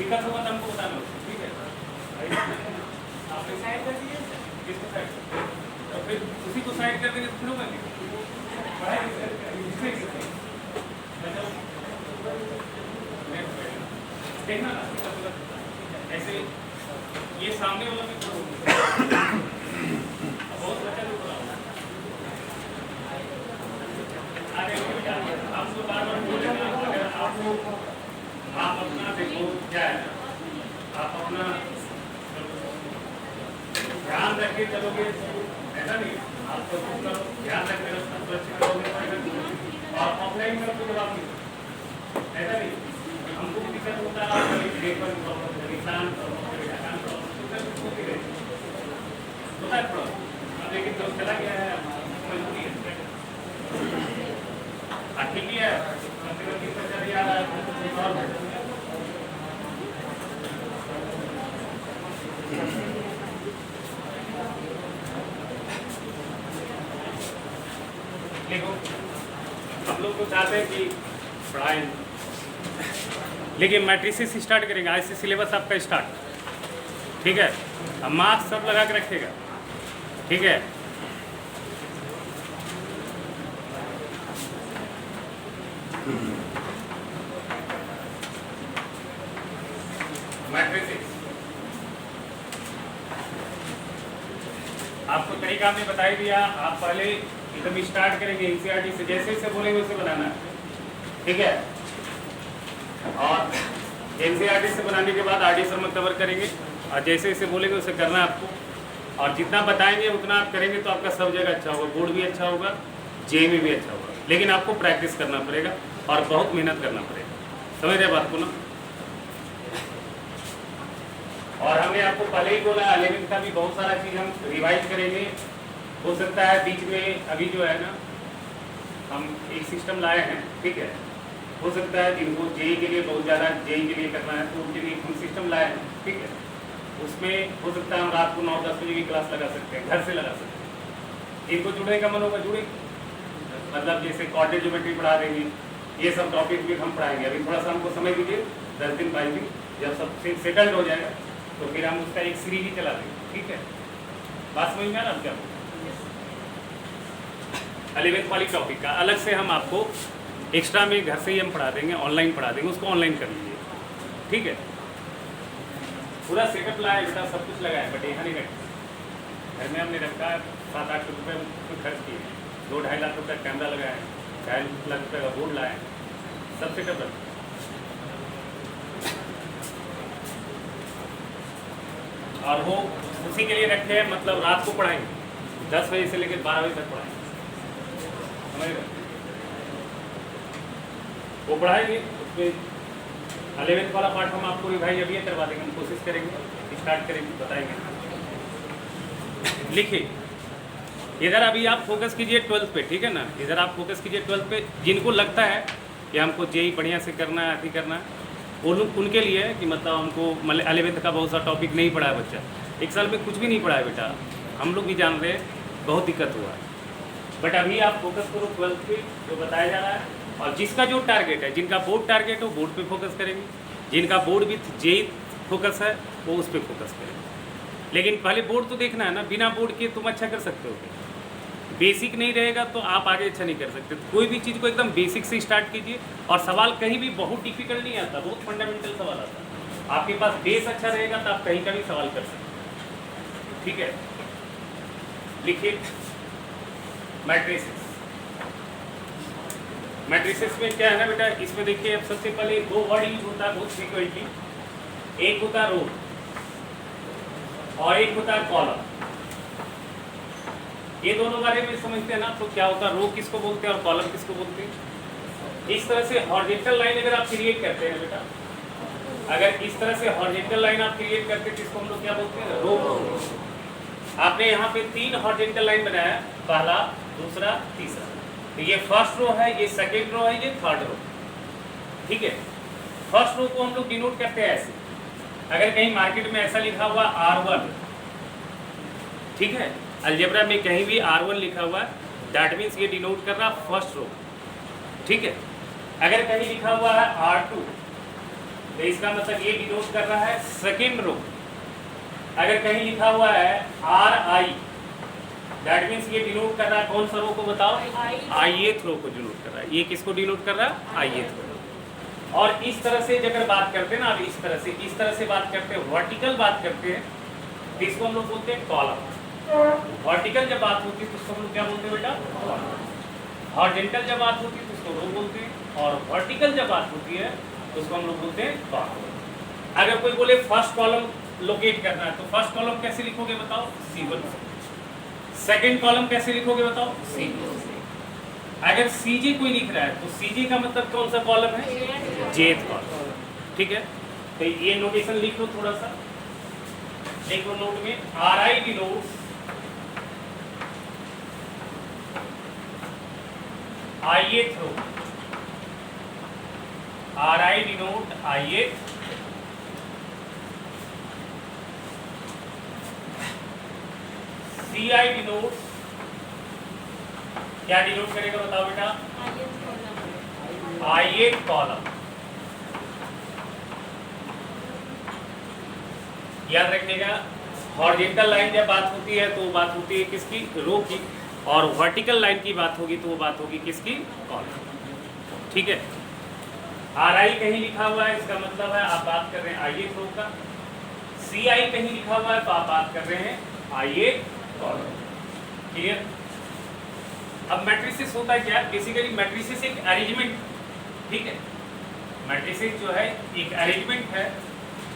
दिक्कत होगा तो हमको बताना होगा, ठीक है। आपने साइड कर दिए, किसको साइड, तो फिर उसी को साइड कर देंगे तो फिर होगा नहीं। देखना ना ऐसे, ये सामने वाला भी बहुत बच्चा लोग आपको बार बार बोलेंगे, अगर आपको आप अपना देखो क्या है, आप अपना ध्यान रख के चलोगे, ऐसा नहीं आपको ध्यान रख के सुरक्षित करोगे और ऑफलाइन में कोई जवाब नहीं, ऐसा नहीं हमको भी दिक्कत होता है, लेकिन जो चला गया है मजबूरी है, ठीक है। देखो हम लोग तो चाहते हैं कि पढ़ाई, लेकिन मैट्रिसेस स्टार्ट करेंगे आज से, सिलेबस आपका स्टार्ट, ठीक है। अब मार्क्स सब लगा के रखेगा, ठीक है। मैट्रिसेस आपको तरीका हमने बता ही दिया, आप पहले एकदम स्टार्ट करेंगे एनसीईआरटी से, जैसे जैसे बोलेंगे वैसे बनाना है, ठीक है। और एनसीईआरटी से बनाने के बाद आरडी सर में कवर करेंगे, और जैसे जैसे बोलेंगे वैसे करना है आपको, और जितना बताएंगे उतना आप करेंगे तो आपका सब जगह अच्छा होगा, बोर्ड भी अच्छा होगा, जेईई में भी अच्छा होगा। लेकिन आपको प्रैक्टिस करना पड़ेगा और बहुत मेहनत करना पड़ेगा, समझ रहे बात को ना। और हमने आपको पहले ही बोला 11th का भी बहुत सारा चीज़ हम रिवाइज करेंगे। हो सकता है बीच में अभी जो है ना हम एक सिस्टम लाए हैं, ठीक है। हो सकता है जिनको जेईई के लिए बहुत ज़्यादा जेईई के लिए करना है तो उनके लिए हम सिस्टम लाए हैं, ठीक है। उसमें हो सकता है हम रात को 9-10 बजे की क्लास लगा सकते हैं, घर से लगा सकते हैं। इनको जुड़ने का मन होगा जुड़े, मतलब जैसे कोऑर्डिनेट ज्योमेट्री पढ़ा देंगे, ये सब टॉपिक भी हम पढ़ाएंगे। अभी थोड़ा सा हमको समय दीजिए, 10 दिन 22 दिन, जब सब सेटल्ड हो जाएगा तो फिर हम उसका एक सीरीज ही चला देंगे, ठीक है। बात समझ में आ रहा क्या? 11th वाली टॉपिक का अलग से हम आपको एक्स्ट्रा में घर से ही हम पढ़ा देंगे, ऑनलाइन पढ़ा देंगे, उसको ऑनलाइन कर लीजिए, ठीक है। पूरा सेटअप लाया बेटा, सब कुछ लगाया, बट यहाँ नहीं रखा, घर में हमने रखा 7-8 रुपये खर्च किए, 2-2.5 लाख रुपये कैमरा लगाया है, 2.5 लाख रुपये का बोर्ड लाया है, सब सेटअप रखा। और वो उसी के लिए रखे हैं, मतलब रात को पढ़ाएंगे 10 बजे से लेकर 12 बजे तक पढ़ाएंगे, समझ रहे? वो पढ़ाएंगे, उसमें 11th वाला पार्ट हम आपको रिवाइज अभी करवा देंगे, हम कोशिश करेंगे, स्टार्ट करेंगे, बताएंगे। लिखिए इधर अभी आप फोकस कीजिए 12th पे, ठीक है ना। इधर आप फोकस कीजिए 12th पे। जिनको लगता है कि हमको जेईई बढ़िया से करना है, अति करना है, वो लोग उनके लिए है कि मतलब हमको 11th का बहुत सा टॉपिक नहीं पढ़ा है बच्चा, 1 साल में कुछ भी नहीं पढ़ा है बेटा, हम लोग भी जान रहे हैं बहुत दिक्कत हुआ है। बट अभी आप फोकस करो 12th पे जो बताया जा रहा है, और जिसका जो टारगेट है, जिनका बोर्ड टारगेट हो बोर्ड पे फोकस करेंगे, जिनका बोर्ड विथ जेईई फोकस है वो उस पर फोकस करेंगे। लेकिन पहले बोर्ड तो देखना है ना, बिना बोर्ड के तुम अच्छा कर सकते हो, बेसिक नहीं रहेगा तो आप आगे अच्छा नहीं कर सकते। तो कोई भी चीज़ को एकदम बेसिक से स्टार्ट कीजिए, और सवाल कहीं भी बहुत डिफिकल्ट नहीं आता, बहुत फंडामेंटल सवाल आता है। आपके पास बेस अच्छा रहेगा तो आप कहीं का भी सवाल कर सकते हैं, ठीक है। लिखिए मैट्रिसेस। मैट्रिसेस में क्या है ना बेटा, इसमें देखिए अब सबसे पहले 2 वर्ड यूज होता है बहुत फ्रीक्वेंटली, एक होता है रो और एक होता है कॉलम। ये दोनों बारे में समझते हैं ना, तो क्या होता है, रो किसको बोलते हैं और कॉलम किसको बोलते हैं। इस तरह से हॉरिजॉन्टल लाइन अगर आप क्रिएट करते हैं बेटा, अगर इस तरह से हॉरिजॉन्टल लाइन आप क्रिएट करते हैं, किसको हम लोग क्या बोलते हैं, रो। आपने यहाँ पे 3 हॉरिजॉन्टल लाइन बनाया, पहला, दूसरा, तीसरा। तो ये फर्स्ट रो है, ये सेकेंड रो है, ये थर्ड रो, ठीक है। फर्स्ट रो को हम लोग डिनोट करते हैं ऐसे, अगर कहीं मार्केट में ऐसा लिखा हुआ R1, ठीक है, अलजेब्रा में कहीं भी R1 लिखा हुआ है, दैट मीन्स ये डिनोट कर रहा फर्स्ट रो, ठीक है। अगर कहीं लिखा हुआ है R2, तो इसका मतलब ये डिनोट कर रहा है सेकेंड रो। अगर कहीं लिखा हुआ है RI, दैट मीन्स ये डिनोट कर रहा है कौन सा रो को बताओ, ith रो को डिनोट कर रहा है। ये किसको डिनोट कर रहा है, ith रो। और इस तरह से अगर बात करते हैं ना, अब इस तरह से बात करते हैं, वर्टिकल बात करते हैं, तो इसको हम लोग बोलते हैं कॉलम। वर्टिकल जब बात होती है तो उसको हम लोग क्या बोलते हैं बेटा, हॉरिजॉन्टल जब बात होती है तो उसको रो बोलते हैं, और वर्टिकल जब बात होती है तो उसको हम लोग बोलते हैं कॉलम। अगर कोई बोले फर्स्ट कॉलम लोकेट करना है, तो फर्स्ट कॉलम कैसे लिखोगे बताओ, C1। सेकंड कॉलम कैसे लिखोगे बताओ, C2। अगर CJ कोई लिख रहा है तो CJ का मतलब कौन सा कॉलम है, jth कॉलम। ठीक है, तो ये नोटेशन लिख लो, थोड़ा सा लिख लो नोट में। RI डिनोट्स ith रो, RI denote ith, CI denotes क्या डिनोट करेगा बताओ बेटा, ith कॉलम। याद रखिएगा, हॉरिजॉन्टल लाइन जब बात होती है तो वो बात होती है किसकी, रो की, और वर्टिकल लाइन की बात होगी तो वो बात होगी किसकी, कॉलम। ठीक है, RI कहीं लिखा हुआ है, इसका मतलब है आप बात कर रहे हैं ith रो का। CI कहीं लिखा हुआ है तो आप बात कर रहे हैं ith कॉलम। क्लियर। अब मैट्रिसेस होता है क्या, बेसिकली मैट्रिसेस एक अरेंजमेंट, ठीक है, मैट्रिसेस जो है एक अरेंजमेंट है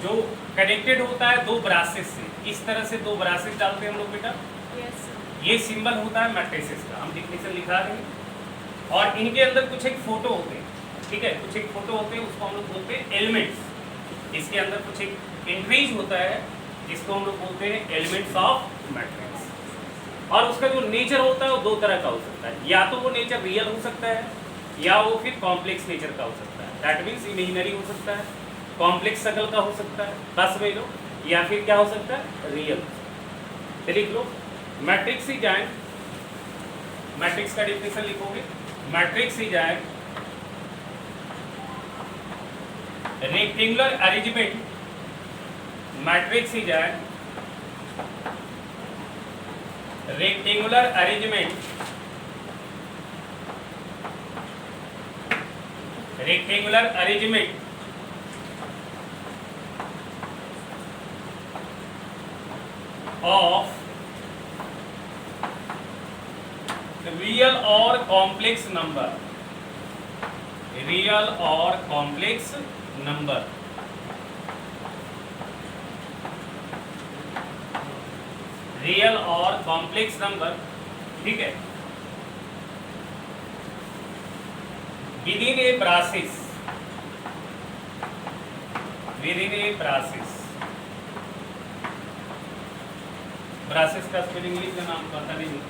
जो कनेक्टेड होता है दो ब्रासेस से। इस तरह से दो ब्रासेस डालते हैं हम लोग बेटा, ये सिंबल होता है मैट्रिसेस का, हम डिफिनेशन लिखा रहे हैं। और इनके अंदर कुछ एक फोटो होते हैं, ठीक है, कुछ एक फोटो होते हैं, उसको हम लोग बोलते हैं एलिमेंट्स। इसके अंदर कुछ एक इंक्रीज होता है जिसको हम लोग बोलते हैं एलिमेंट्स ऑफ मैट्रिक्स। और उसका जो नेचर होता है वो दो तरह का हो सकता है, या तो वो नेचर रियल हो सकता है या वो फिर कॉम्प्लेक्स नेचर का हो सकता है। दैट मीन्स इमेजिनरी हो सकता है, कॉम्प्लेक्स शक्ल का हो सकता है, बस में लो, या फिर क्या हो सकता है, रियल। तो लिख लो, मैट्रिक्स इज एन, मैट्रिक्स का डिफिनेशन लिखोगे, matrix is an rectangular arrangement, matrix is an rectangular arrangement, rectangular arrangement of real or complex number, real or complex number, real और कॉम्प्लेक्स नंबर, ठीक है, विदिन ए braces, within ए braces, braces का spelling English में नाम पता नहीं,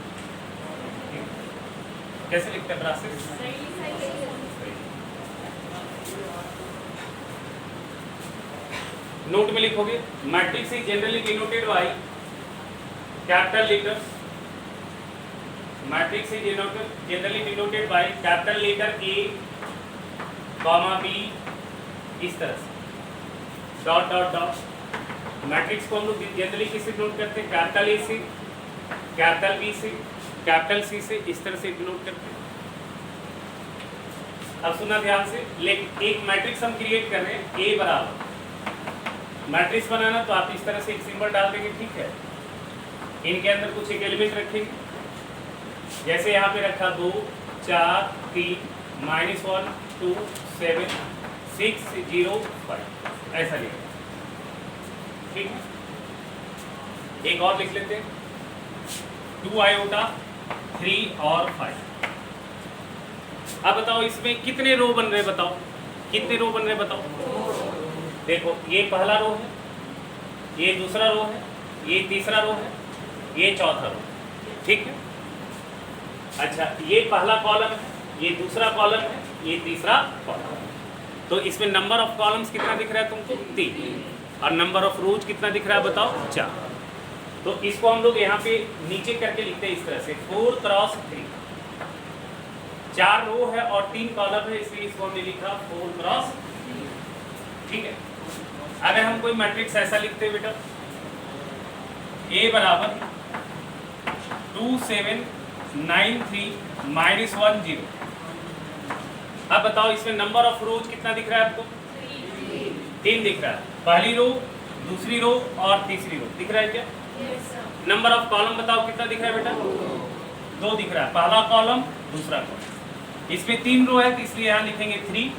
कैसे लिखते हैं ब्रासेस, नोट में लिखोगे, matrix is generally denoted by capital letters, matrix is generally denoted by capital letter A, B, इस तरह से डॉट डॉट डॉट। मैट्रिक्स को हम लोग जनरली किससे डिनोट करते हैं, कैपिटल A से, कैपिटल B से, कैपिटल C से, इस तरह से डिनोट करते हैं। अब सुनना ध्यान से, लेकिन एक मैट्रिक्स हम क्रिएट कर रहे हैं A बराबर, मैट्रिक्स बनाना तो आप इस तरह से एक सिंबल डाल देंगे, ठीक है, इनके अंदर कुछ एक एलिमेंट रखेंगे, जैसे यहाँ पे रखा 2, 4, 3, -1, 2, 7, 6, 0, 5, ऐसा लिखा, ठीक है। एक और लिख लेते हैं, 2 आयोटा, 3 और 5। अब बताओ इसमें कितने रो बन रहे, बताओ कितने रो बन रहे बताओ। देखो, ये पहला रो है, ये दूसरा रो है, ये तीसरा रो है, ये चौथा रो, ठीक है। अच्छा, ये पहला कॉलम है, ये दूसरा कॉलम है, ये तीसरा कॉलम है। तो इसमें नंबर ऑफ कॉलम्स कितना दिख रहा है तुमको, 3, और नंबर ऑफ रोज कितना दिख रहा है बताओ, 4। तो इसको हम लोग यहाँ पे नीचे करके लिखते हैं इस तरह से, 4 क्रॉस 3, 4 रो है और 3 कॉलम है, इसलिए इसको हमने लिखा 4 क्रॉस 3। ठीक है। अगर हम कोई मैट्रिक्स ऐसा लिखते हैं बेटा, A बराबर 2 7 9 3 -1 0। अब बताओ इसमें नंबर ऑफ रोज कितना दिख रहा है आपको? 3 दिख रहा है। पहली रो, दूसरी रो और तीसरी रो दिख रहा है क्या? नंबर ऑफ कॉलम बताओ कितना दिख रहा है बेटा? 2 दिख रहा है। पहला कॉलम, दूसरा कॉलम। इसमें 3 रो है तो इसलिए यहाँ लिखेंगे 3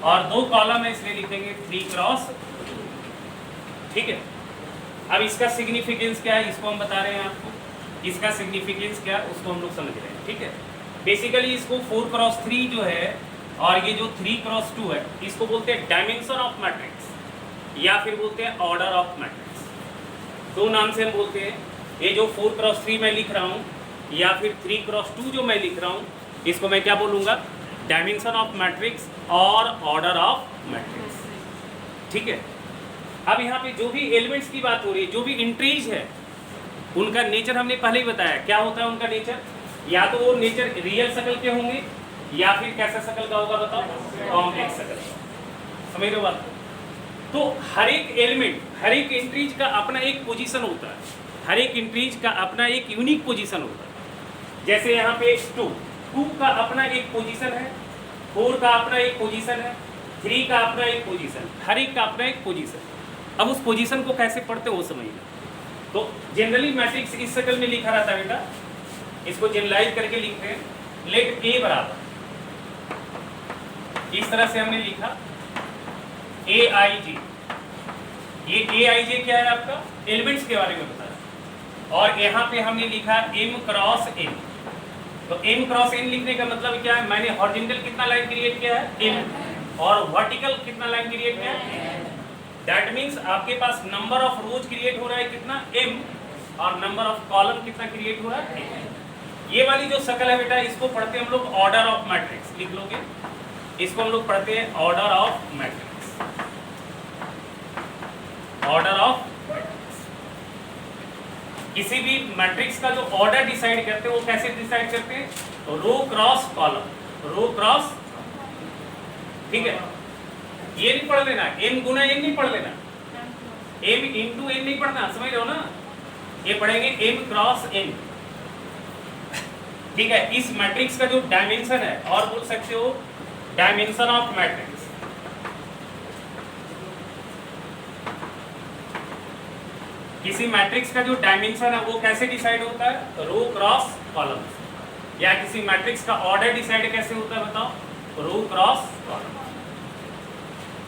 और 2 कॉलम है इसलिए लिखेंगे 3 क्रॉस। ठीक है। अब इसका सिग्निफिकेंस क्या है इसको हम बता रहे हैं आपको। इसका सिग्निफिकेंस क्या है उसको हम लोग समझ रहे हैं। ठीक है। बेसिकली इसको 4 क्रॉस 3 जो है और ये जो 3 क्रॉस 2 है इसको बोलते हैं डायमेंशन ऑफ मैट्रिक्स या फिर बोलते हैं ऑर्डर ऑफ मैट्रिक्स। 2 नाम से हम बोलते हैं। ये जो 4 क्रॉस 3 मैं लिख रहा हूँ या फिर 3 क्रॉस 2 जो मैं लिख रहा हूँ इसको मैं क्या बोलूँगा? डायमेंशन ऑफ मैट्रिक्स और ऑर्डर ऑफ मैट्रिक्स। ठीक है। अब यहाँ पे जो भी एलिमेंट्स की बात हो रही है, जो भी इंट्रीज है, उनका नेचर हमने पहले ही बताया। क्या होता है उनका नेचर? या तो वो नेचर रियल शकल के होंगे या फिर कैसा शकल का होगा बताओ? कॉम्प्लेक्स शकल। समझ रहे हो बात? तो हर एक एलिमेंट, हर एक इंट्रीज का अपना एक पोजीशन होता है। हर एक इंट्रीज का अपना एक यूनिक पोजीशन होता है। जैसे यहाँ पे 2 का अपना एक पोजीशन है, 4 का अपना एक पोजीशन है, 3 का अपना एक पोजीशन, हर एक का अपना एक पोजीशन। अब उस पोजीशन को कैसे पढ़ते हो समझिए। तो जनरली मैट्रिक्स इस शक्ल में लिखा रहता है बेटा। इसको जनरलाइज करके लिखते हैं। लेट A बराबर, इस तरह से हमने लिखा AIJ। ये AIJ क्या है आपका? एलिमेंट्स के बारे में बता रहा। और यहाँ पे हमने लिखा M क्रॉस N। तो M क्रॉस N लिखने का मतलब क्या है? मैंने हॉरिजॉन्टल कितना लाइन क्रिएट किया है? M। और वर्टिकल कितना लाइन क्रिएट किया है? दैट मीन्स आपके पास नंबर ऑफ रोज क्रिएट हो रहा है कितना? M। और नंबर ऑफ कॉलम कितना क्रिएट हो रहा है? N। ये वाली जो शक्ल है बेटा इसको पढ़ते हैं हम लोग ऑर्डर ऑफ मैट्रिक्स। लिख लोगे इसको हम लोग पढ़ते हैं order of matrix. Order of matrix. किसी भी मैट्रिक्स का जो ऑर्डर डिसाइड करते हैं वो कैसे डिसाइड करते हैं? रो क्रॉस कॉलम, रो क्रॉस। ठीक है। ये नहीं पढ़ लेना, m गुना n नहीं पढ़ लेना, m इंटू n नहीं पढ़ना। समझ रहे हो ना? ये पढ़ेंगे m क्रॉस n। ठीक है। इस मैट्रिक्स का जो डायमेंशन है और बोल सकते हो डायमेंशन ऑफ मैट्रिक्स। किसी मैट्रिक्स का जो डायमेंशन है वो कैसे डिसाइड होता है? रो क्रॉस कॉलम। या किसी मैट्रिक्स का ऑर्डर डिसाइड कैसे होता है बताओ? रो क्रॉस कॉलम।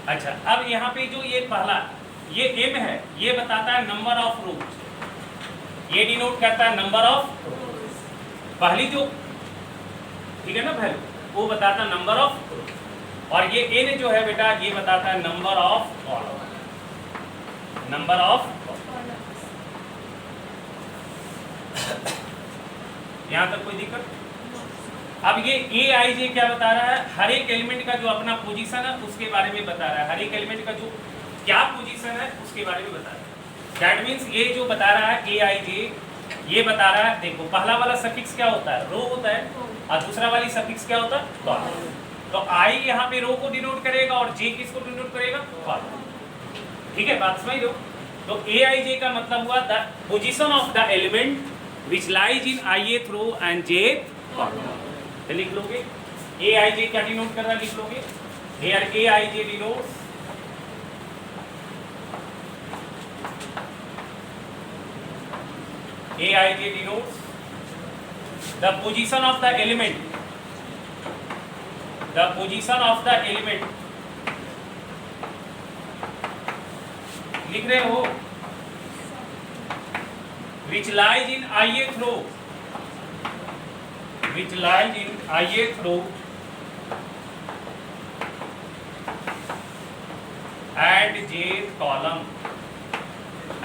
अच्छा, अब यहाँ पे जो ये पहला ये m है ये बताता है नंबर ऑफ रोज। ये डिनोट करता है नंबर ऑफ रोज। पहली जो ठीक है ना वैल्यू वो बताता है नंबर ऑफ रोज। और ये n जो है बेटा ये बताता है number of column. Number of यहाँ तक कोई दिक्कत? अब ये AIJ क्या बता रहा है? हर एक एलिमेंट का जो अपना पोजीशन है उसके बारे में बता रहा है। हर एक एलिमेंट का जो क्या पोजीशन है उसके बारे में बता रहा है। दैट मीन्स ये जो बता रहा है AIJ ये बता रहा है, देखो पहला वाला सफिक्स क्या होता है? रो होता है। और दूसरा वाली सफिक्स क्या होता है? कॉलम। तो I यहाँ पे रो को डिनोट करेगा और J किसको डिनोट करेगा? कॉलम। ठीक है, बात समझ लो। तो AIJ का मतलब हुआ the position of the element which lies in ith row and jth column. लिख लोगे AIJ क्या डिनोट कर रहा है? लिख लोगे here AIJ denotes AIJ denotes the position of the element, the position of the element। लिख रहे हो which lies in ith row, which lies in ith row and jth column,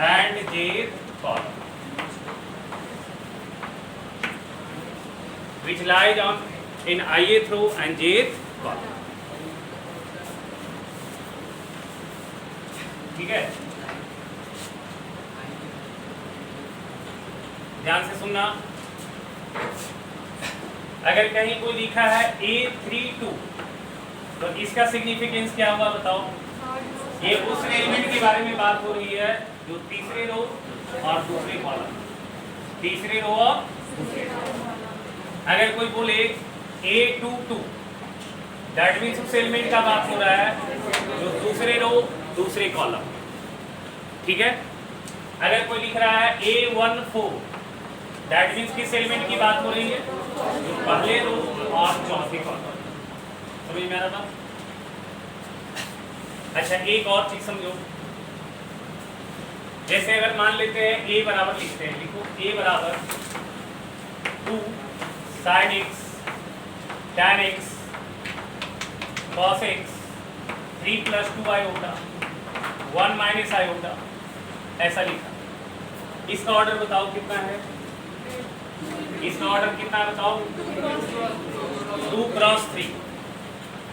and jth column, which lies on in ith row and jth column। ठीक है, ध्यान से सुनना। अगर कहीं कोई लिखा है A32 तो इसका सिग्निफिकेंस क्या होगा बताओ? ये उस एलिमेंट के बारे में बात हो रही है जो तीसरे रो और दूसरे कॉलम, तीसरे रो और दूसरे कॉलम। अगर कोई बोले A22 दैट मीन्स उस एलिमेंट का बात हो रहा है जो दूसरे रो दूसरे कॉलम, ठीक है। अगर कोई लिख रहा है A14 दैट मीन्स किस एलिमेंट की बात हो रही है, जो पहले रो और चौथे कॉलम। समझ में आ रहा था? अच्छा, एक और चीज समझो, जैसे अगर मान लेते हैं A बराबर लिखते हैं, लिखो A बराबर 2 sin x tan x cos x 3 plus 2 iota 1 minus iota, ऐसा लिखा। इसका ऑर्डर बताओ कितना है, इसका ऑर्डर कितना है बताओ, 2 क्रॉस 3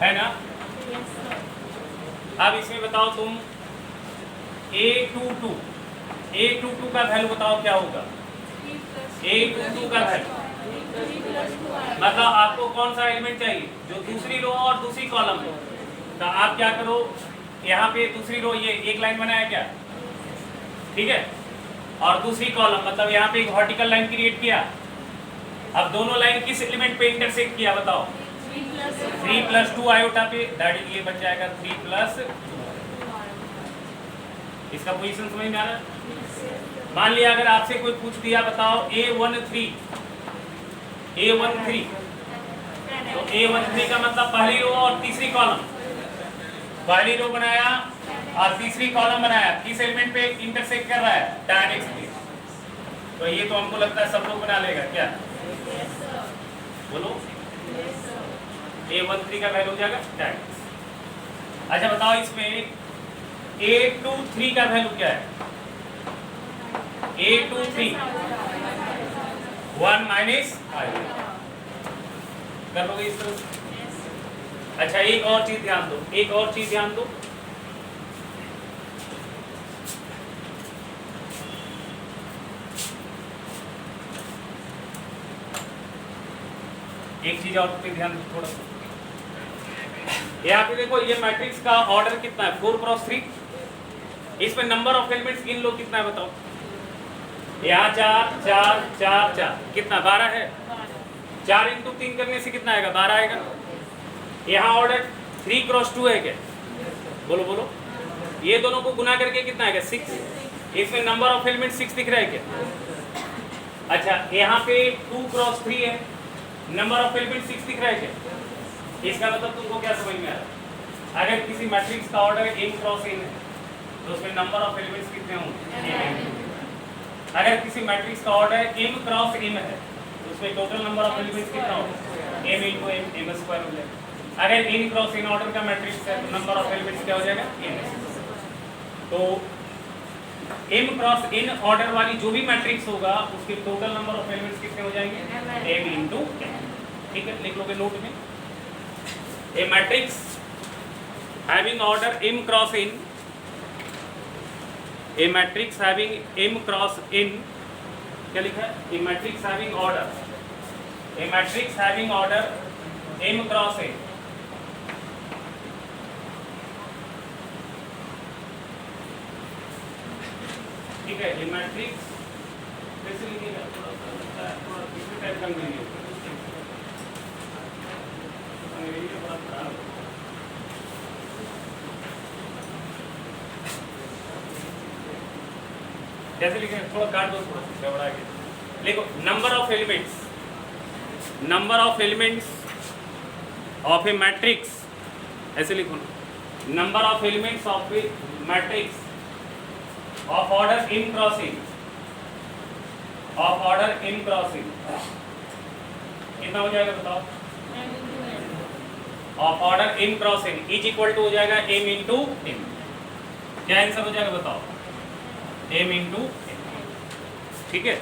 है ना। अब इसमें बताओ तुम A22 का वैल्यू बताओ क्या होगा, A22 का वैल्यू मतलब आपको कौन सा एलिमेंट चाहिए, जो दूसरी रो और दूसरी कॉलम है। तो आप क्या करो, यहाँ पे दूसरी रो ये एक लाइन बनाया क्या, ठीक है, और दूसरी कॉलम मतलब यहाँ पे एक वर्टिकल लाइन क्रिएट किया। अब दोनों लाइन किस एलिमेंट पे इंटरसेक्ट किया बताओ, 3 plus 2 आयोटा पे, दैट इज ये बन जाएगा 3 plus। इसका पोजीशन समझ में आ रहा है। मान लिया अगर आपसे कोई पूछ दिया बताओ A13 तो A13 का मतलब पहली रो और तीसरी कॉलम, पहली रो बनाया और तीसरी कॉलम बनाया, किस एलिमेंट पे इंटरसेक्ट कर रहा है, tan x पे। तो ये तो हमको लगता है सब लोग बना लेगा क्या, बोलो A13 का वैल्यू हो जाएगा tan x। अच्छा बताओ इसमें A23 का वैल्यू क्या है, A23 1 minus i, कर लोगे इस तरह से। अच्छा एक और चीज ध्यान दो, एक और चीज ध्यान दो, एक चीज और पे ध्यान दो थोड़ा सा। यहाँ पे देखो ये मैट्रिक्स का ऑर्डर कितना है, 4 क्रॉस 3। इसमें नंबर ऑफ एलिमेंट्स गिन लो कितना है बताओ, यहाँ 4 4 4 4 कितना 12 है, 4 इंटू 3 करने से कितना आएगा, 12 आएगा। यहाँ ऑर्डर 3 क्रॉस 2 है क्या, बोलो बोलो, ये दोनों को गुना करके कितना आएगा 6। इसमें नंबर ऑफ एलिमेंट 6 दिख रहा है क्या। अच्छा यहाँ पे 2 क्रॉस 3 है, नंबर ऑफ एलिमेंट 6 दिख रहा है क्या। इसका मतलब तुमको क्या समझ में आ रहा है, अगर किसी मैट्रिक्स का ऑर्डर m क्रॉस n है तो उसमें नंबर ऑफ एलिमेंट्स कितने होंगे। अगर किसी मैट्रिक्स का ऑर्डर m क्रॉस m है तो उसमें टोटल नंबर ऑफ एलिमेंट्स कितना होगा, m इंटू m स्क्वायर हो जाएगा। अगर n क्रॉस n ऑर्डर का मैट्रिक्स है तो नंबर ऑफ एलिमेंट्स क्या हो जाएगा n। तो m क्रॉस n ऑर्डर वाली जो भी मैट्रिक्स होगा उसके टोटल नंबर ऑफ एलिमेंट्स कितने हो जाएंगे, m इंटू n। ठीक है, लिख लोगे नोट में, a matrix having order m cross n, a matrix having m cross n, क्या लिखा है, a matrix having order, a matrix having order m cross n, ठीक है। a matrix कैसे लिखिएगा, थोड़ा किसी टाइप का नहीं है, कैसे लिखेंगे, थोड़ा काट दो, थोड़ा सा बड़ा के लिखो। Number of elements, number of elements of a matrix, ऐसे लिखो ना, number of elements of a matrix of order m cross n, of order m cross n कितना हो जाएगा बताओ, of order m cross n is equal to हो जाएगा m into n। क्या आंसर हो जाएगा बताओ, m इंटू n। ठीक है,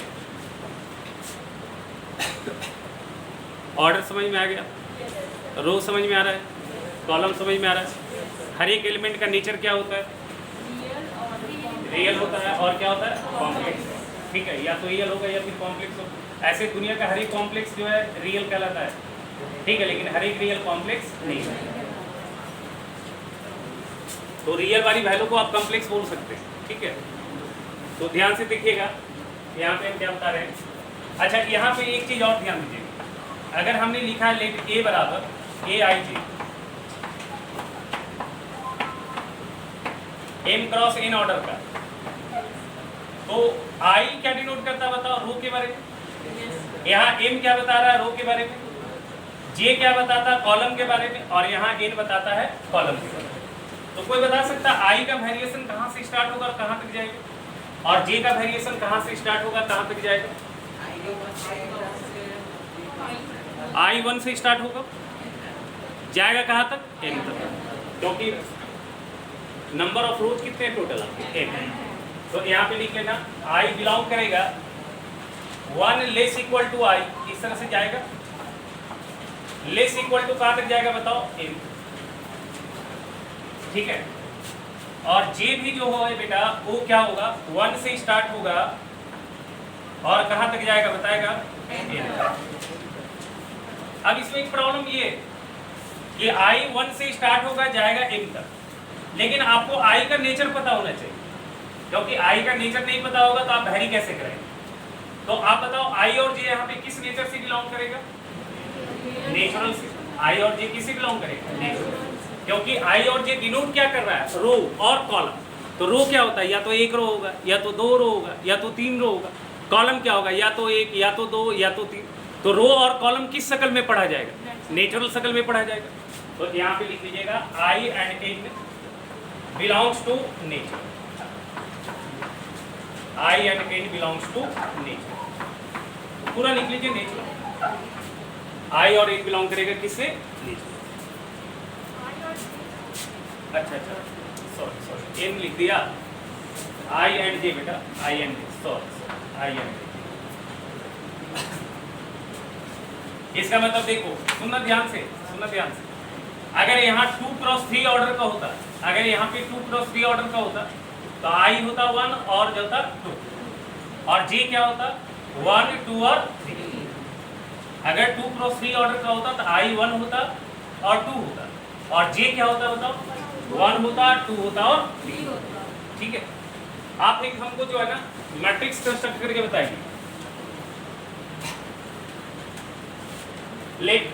ऑर्डर समझ में आ गया, रो समझ में आ रहा है, कॉलम समझ में आ रहा है। हर एक एलिमेंट का नेचर क्या होता है, रियल होता है और क्या होता है कॉम्प्लेक्स। ठीक है, या तो रियल होगा या फिर कॉम्प्लेक्स होगा। ऐसे दुनिया का हर एक कॉम्प्लेक्स जो है रियल कहलाता है, ठीक है, लेकिन हर एक रियल कॉम्प्लेक्स नहीं है। तो रियल वाली वैल्यू को आप कॉम्प्लेक्स बोल सकते हैं, ठीक है। तो ध्यान से देखिएगा यहाँ पे हम क्या बता रहे हैं। अच्छा, यहाँ पे एक चीज़ और ध्यान दीजिएगा, अगर हमने लिखा है लेट ए बराबर a i j m cross n order का, तो आई क्या डिनोट करता है बताओ, रो के बारे में। यहाँ एम क्या बता रहा है, रो के बारे में। जे क्या बताता है, कॉलम के बारे में। और यहाँ एन बताता है कॉलम के बारे में। तो कोई बता सकता है आई का वेरिएशन कहाँ से स्टार्ट होगा और कहाँ तक जाएगा, और जे का वेरिएशन कहाँ से स्टार्ट होगा कहाँ तक जाएगा। आई 1 से स्टार्ट होगा, जाएगा कहाँ तक, एन तक, क्योंकि नंबर ऑफ रोज कितने हैं टोटल आपके, एन। तो यहाँ पे लिख लेना आई बिलोंग करेगा 1 लेस इक्वल टू आई, इस तरह से जाएगा। लेस इक्वल टू कहाँ तक जाएगा बताओ, एन, ठीक है। और जे भी जो हो बेटा वो क्या होगा, 1 से स्टार्ट होगा और कहाँ तक जाएगा बताएगा, एन। अब इसमें एक प्रॉब्लम ये कि आई 1 से स्टार्ट होगा जाएगा एन तक, लेकिन आपको आई का नेचर पता होना चाहिए, क्योंकि आई का नेचर नहीं पता होगा तो आप वैरी कैसे करेंगे। तो आप बताओ आई और जे यहाँ पे किस नेचर से बिलोंग करेगा, नेचुरल से। आई और जे किससे बिलोंग करेगा, नेचुरल, क्योंकि आई और जे डिनोट क्या कर रहा है, रो और कॉलम। तो रो क्या होता है, या तो एक रो होगा, या तो 2 रो होगा, या तो 3 रो होगा। कॉलम क्या होगा, या तो 1, या तो 2, या तो 3। तो रो और कॉलम किस शक्ल में पढ़ा जाएगा, नेचुरल शक्ल में पढ़ा जाएगा। तो यहाँ पे लिख लीजिएगा i and n belongs to nature, i and n belongs to nature, पूरा लिख लीजिए नेचर। आई और एन बिलोंग करेगा किससे, नेचर। अच्छा, सॉरी एन लिख दिया, आई एंड जे बेटा, i and j, sorry i and j. इसका मतलब देखो, सुनना ध्यान से, सुनना ध्यान से। अगर यहाँ 2 क्रॉस 3 ऑर्डर का होता, अगर यहाँ पे 2 क्रॉस 3 ऑर्डर का होता तो आई होता 1 और जो था 2, और जे क्या होता 1, 2 और 3। अगर 2 क्रॉस 3 ऑर्डर का होता तो आई 1 होता और 2 होता, और जे क्या होता बताओ, 1 होता, 2 होता और 3 होता, ठीक है। आप एक हमको जो है ना मैट्रिक्स कंस्ट्रक्ट करके बताएंगे। लेट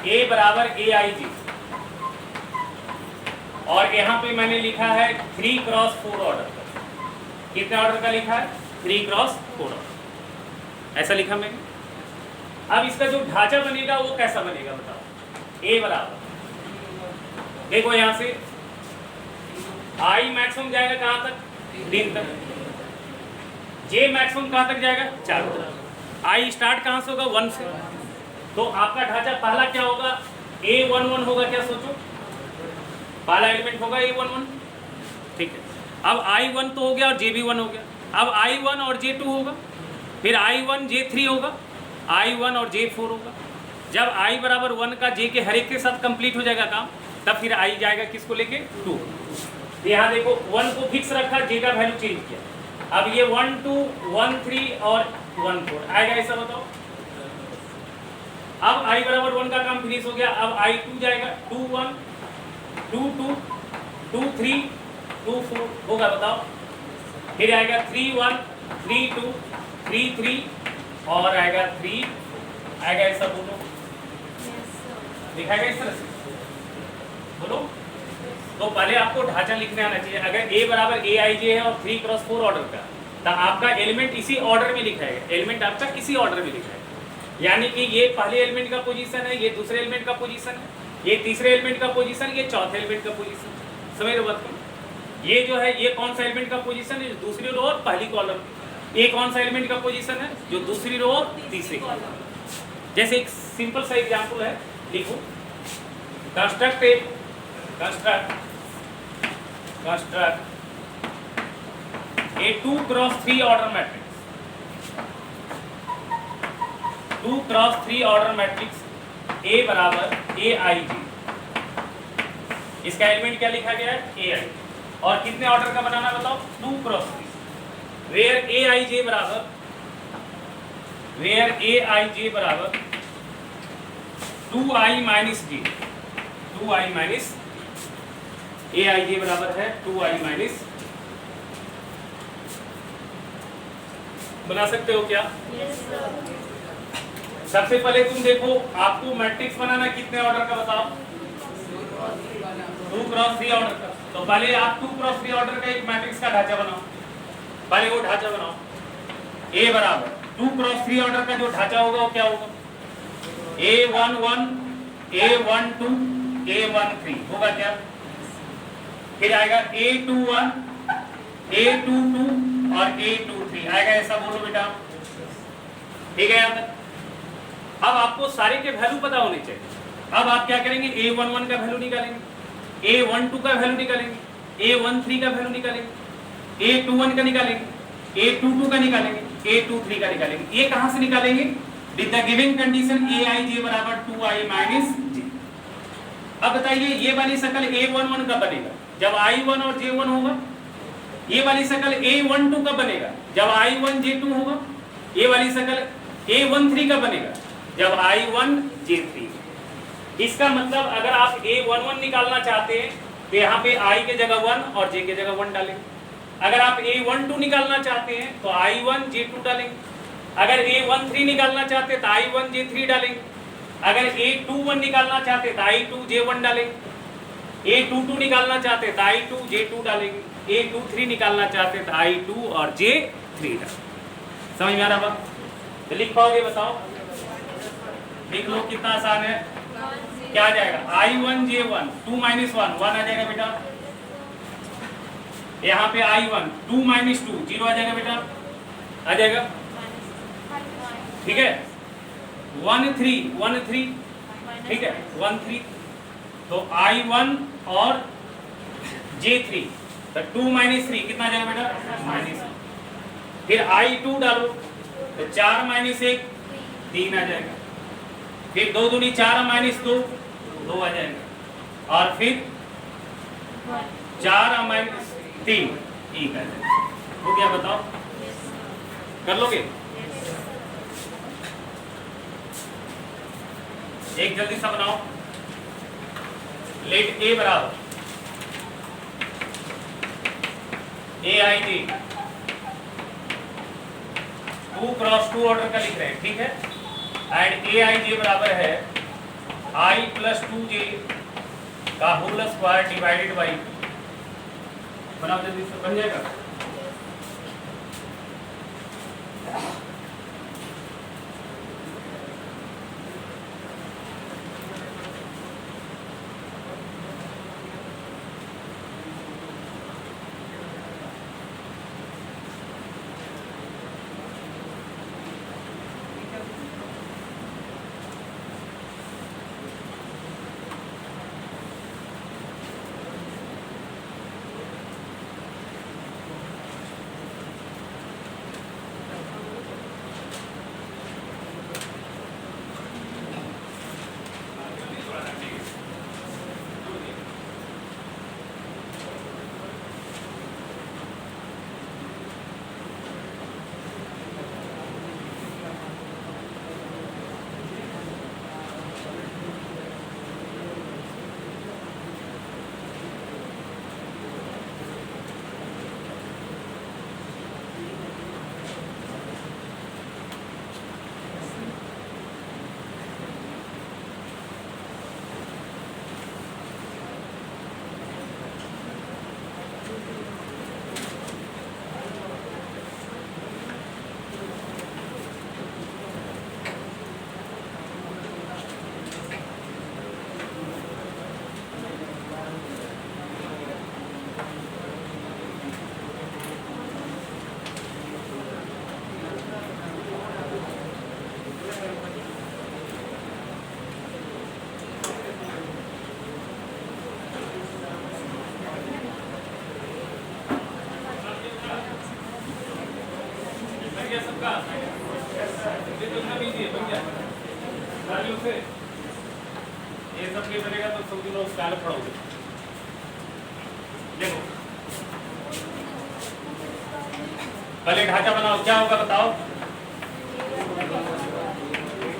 ए बराबर ए आई जी, और यहाँ पे मैंने लिखा है 3 क्रॉस 4 ऑर्डर का। कितने ऑर्डर का लिखा है, 3 क्रॉस 4 ऑर्डर, ऐसा लिखा मैंने। अब इसका जो ढांचा बनेगा वो कैसा बनेगा बताओ। ए बराबर, देखो यहाँ से आई मैक्सिमम जाएगा कहाँ तक, 3 तक। जे मैक्सिमम कहाँ तक जाएगा, 4 तक। आई स्टार्ट कहाँ से होगा, 1 से। तो आपका ढांचा पहला क्या होगा, A11 होगा, क्या सोचो, पहला एलिमेंट होगा A11, ठीक है। अब I1 तो हो गया और JB1 हो गया। अब I1 और J2 होगा, फिर I1 J3 होगा, I1 और J4 होगा। जब I बराबर 1 का J के हर एक के साथ कंप्लीट हो जाएगा काम, तब फिर I जाएगा किसको लेके, 2। यहाँ देखो 1 को फिक्स रखा, J का वैल्यू चेंज किया। अब ये 1 2 1 3 और 1 4 आएगा, ऐसा बताओ। अब I बराबर 1 का काम फिनिश हो गया। अब I2 जाएगा 2 1 2 2 2 3 2 4 होगा, बताओ। फिर आएगा 3 1 3 2 3 3 और आएगा 3 आएगा, ऐसा बोलो, दिखाएगा इस तरह से, बोलो। तो पहले आपको ढांचा लिखने आना चाहिए। अगर A बराबर ए आई जे है और 3 क्रॉस 4 ऑर्डर का, तो आपका एलिमेंट इसी ऑर्डर में लिखा है, एलिमेंट आपका इसी ऑर्डर में लिखा है। यानी कि ये पहले एलिमेंट का पोजीशन है, ये दूसरे एलिमेंट का पोजीशन है, ये तीसरे एलिमेंट का पोजीशन, ये चौथे एलिमेंट का पोजीशन। समझ रहे हो बात को। ये जो है ये कौन सा एलिमेंट का पोजीशन है, दूसरी रो और पहली कॉलम। ये कौन सा एलिमेंट का पोजीशन है, जो दूसरी रो और तीसरी कॉलम। जैसे एक सिंपल सा एग्जांपल है, लिखो। Construct A 2 cross 3 order matrix, 2 cross 3 order matrix A बराबर ए आई जी। इसका एलिमेंट क्या लिखा गया है, ए आई। और कितने ऑर्डर का बनाना बताओ, 2 क्रॉस 3। वेयर ए आई जे बराबर 2i माइनस जे, 2i माइनस ए आई जे बराबर है 2i माइनस, बना सकते हो क्या? सबसे पहले तुम देखो आपको मैट्रिक्स बनाना कितने ऑर्डर का बताओ? 2 क्रॉस 3 ऑर्डर का। तो पहले आप 2 क्रॉस 3 ऑर्डर का एक मैट्रिक्स का ढांचा बनाओ, पहले वो ढांचा बनाओ। ए बराबर 2 क्रॉस 3 ऑर्डर का जो ढांचा होगा वो क्या होगा? A11 A12 A13 होगा क्या? फिर आएगा A21 A22 और A23 आएगा, ऐसा बोलो बेटा, ठीक है? यहाँ तक अब आपको सारे के वैल्यू पता होने चाहिए। अब आप क्या करेंगे? A11 का वैल्यू निकालेंगे, A12 का वैल्यू निकालेंगे, A13 का वैल्यू निकालेंगे, A21 का निकालेंगे, A22 का निकालेंगे, A23 का निकालेंगे। ये कहां से निकालेंगे? With the given condition Aij बराबर 2i माइनस j। अब बताइए ये वाली शकल A11 कब बनेगा? जब I1 और J1 होगा। ये वाली शकल A12 कब बनेगा? जब I1 J2 होगा। ये वाली शकल A13 कब बनेगा? जब I1 J3। इसका मतलब अगर आप A11 निकालना चाहते हैं तो यहाँ पे I के जगह 1 और J के जगह 1 डालेंगे। अगर आप A12 निकालना चाहते हैं तो I1 J2 डालेंगे। अगर A13 निकालना चाहते हैं तो I1 J3 डालेंगे। अगर A21 निकालना चाहते हैं तो I2 J1 डालेंगे। A22 निकालना चाहते हैं तो I2 J2 डालेंगे। A23 निकालना चाहते हैं तो I2 और J3 डालेंगे। समझ में आ रहा बात? तो लिख पाओगे? बताओ, लिख लो, कितना आसान है। क्या आ जाएगा? I1 J1 2 माइनस 1 1 आ जाएगा बेटा। यहाँ पे I1 2 माइनस 2 0 आ जाएगा बेटा, आ जाएगा, ठीक है? 1 3 1 3, ठीक है, 1 3। तो I1 और J3 तो 2 माइनस 3 कितना आ जाएगा बेटा? माइनस। फिर I2 डालो तो 4 माइनस 1 3 आ जाएगा। फिर 2 दूनी 4 माइनस 2 2 आ जाएगा। और फिर 4 माइनस 3 1 आ जाएगा। तो क्या बताओ, कर लोगे? एक जल्दी सा बनाओ। लेट ए बराबर Aij 2 क्रॉस 2 ऑर्डर का लिख रहे हैं, ठीक है? एंड Aij बराबर है I प्लस 2j का होल स्क्वायर डिवाइडेड बाई, बनाओ जल्दी से, बन जाएगा। ये सब ये बनेगा तो समझ लो स्टाइल पढ़ोगे। देखो पहले ढांचा बनाओ, क्या होगा बताओ?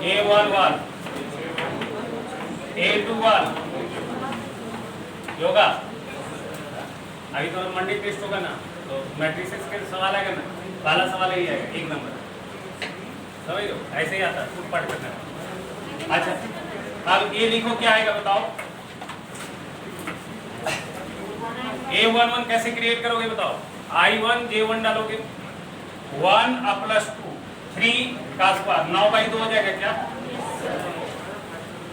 A11 A21 होगा अभी तो मंडे टेस्ट होगा ना, तो मैट्रिसेस के सवाल आएगा ना, पहला सवाल यही आएगा, एक नंबर। समझ लो, ऐसे ही आता है, खुद पढ़ करना। अच्छा, अब ये लिखो, क्या आएगा बताओ। A11 कैसे क्रिएट करोगे बताओ। I1 J1 डालोगे, 1 + 2 3 का स्क्वायर 9/2 हो जाएगा क्या?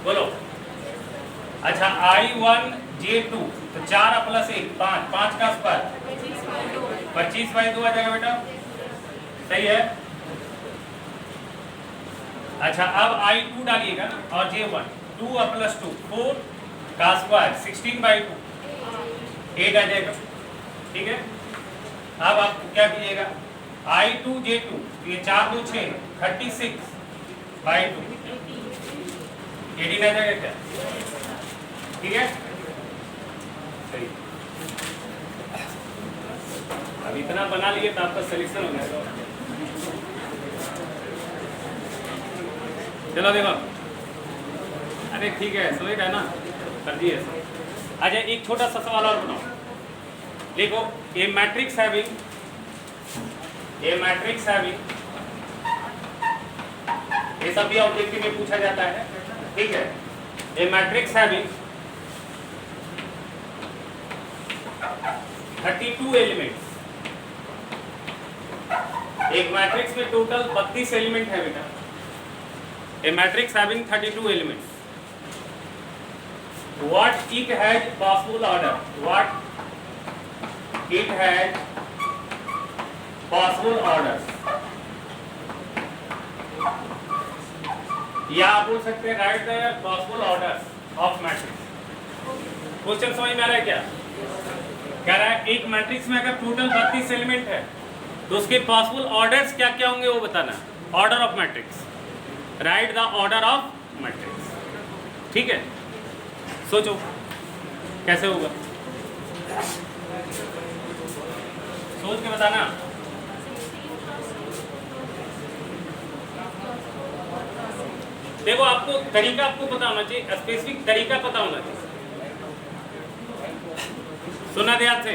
बोलो। अच्छा, I1 J2 तो 4 + 1 5, 5 का स्क्वायर 25/2 आ जाएगा बेटा, सही है। अच्छा, अब I2 डालिएगा ना, और J1 2 + 2 4 का स्क्वायर 16/2 8 आ जाएगा, ठीक है। अब आप क्या कीजिएगा, I2 J2 ये 4 2 6 36/2 18 आ जाएगा क्या, ठीक है। सही, अब इतना बना लिए तो आपका सॉल्यूशन हो जाएगा। चलो देखो, अरे ठीक है, समझ रहे ना, कर दिए। अच्छा, एक छोटा सा सवाल और बनाओ। देखो, ए मैट्रिक्स हैविंग ये सब भी ऑब्जेक्टिव में पूछा जाता है, ठीक है। ए मैट्रिक्स हैविंग 32 एलिमेंट्स, एक मैट्रिक्स में टोटल 32 एलिमेंट है बेटा। A matrix having 32 elements, what it has possible order, what it has possible orders, या आप बोल सकते हैं right the possible orders of matrix. Question समझ में आ रहा है क्या? कह रहा है एक मैट्रिक्स में अगर टोटल 32 एलिमेंट है तो उसके पॉसिबल ऑर्डर्स क्या क्या होंगे वो बताना। Order of matrix, right the order of matrix, ठीक है। सोचो कैसे होगा, सोच के बताना। देखो, आपको तरीका आपको पता होना चाहिए, स्पेसिफिक तरीका पता होना चाहिए। सुना ध्यान से,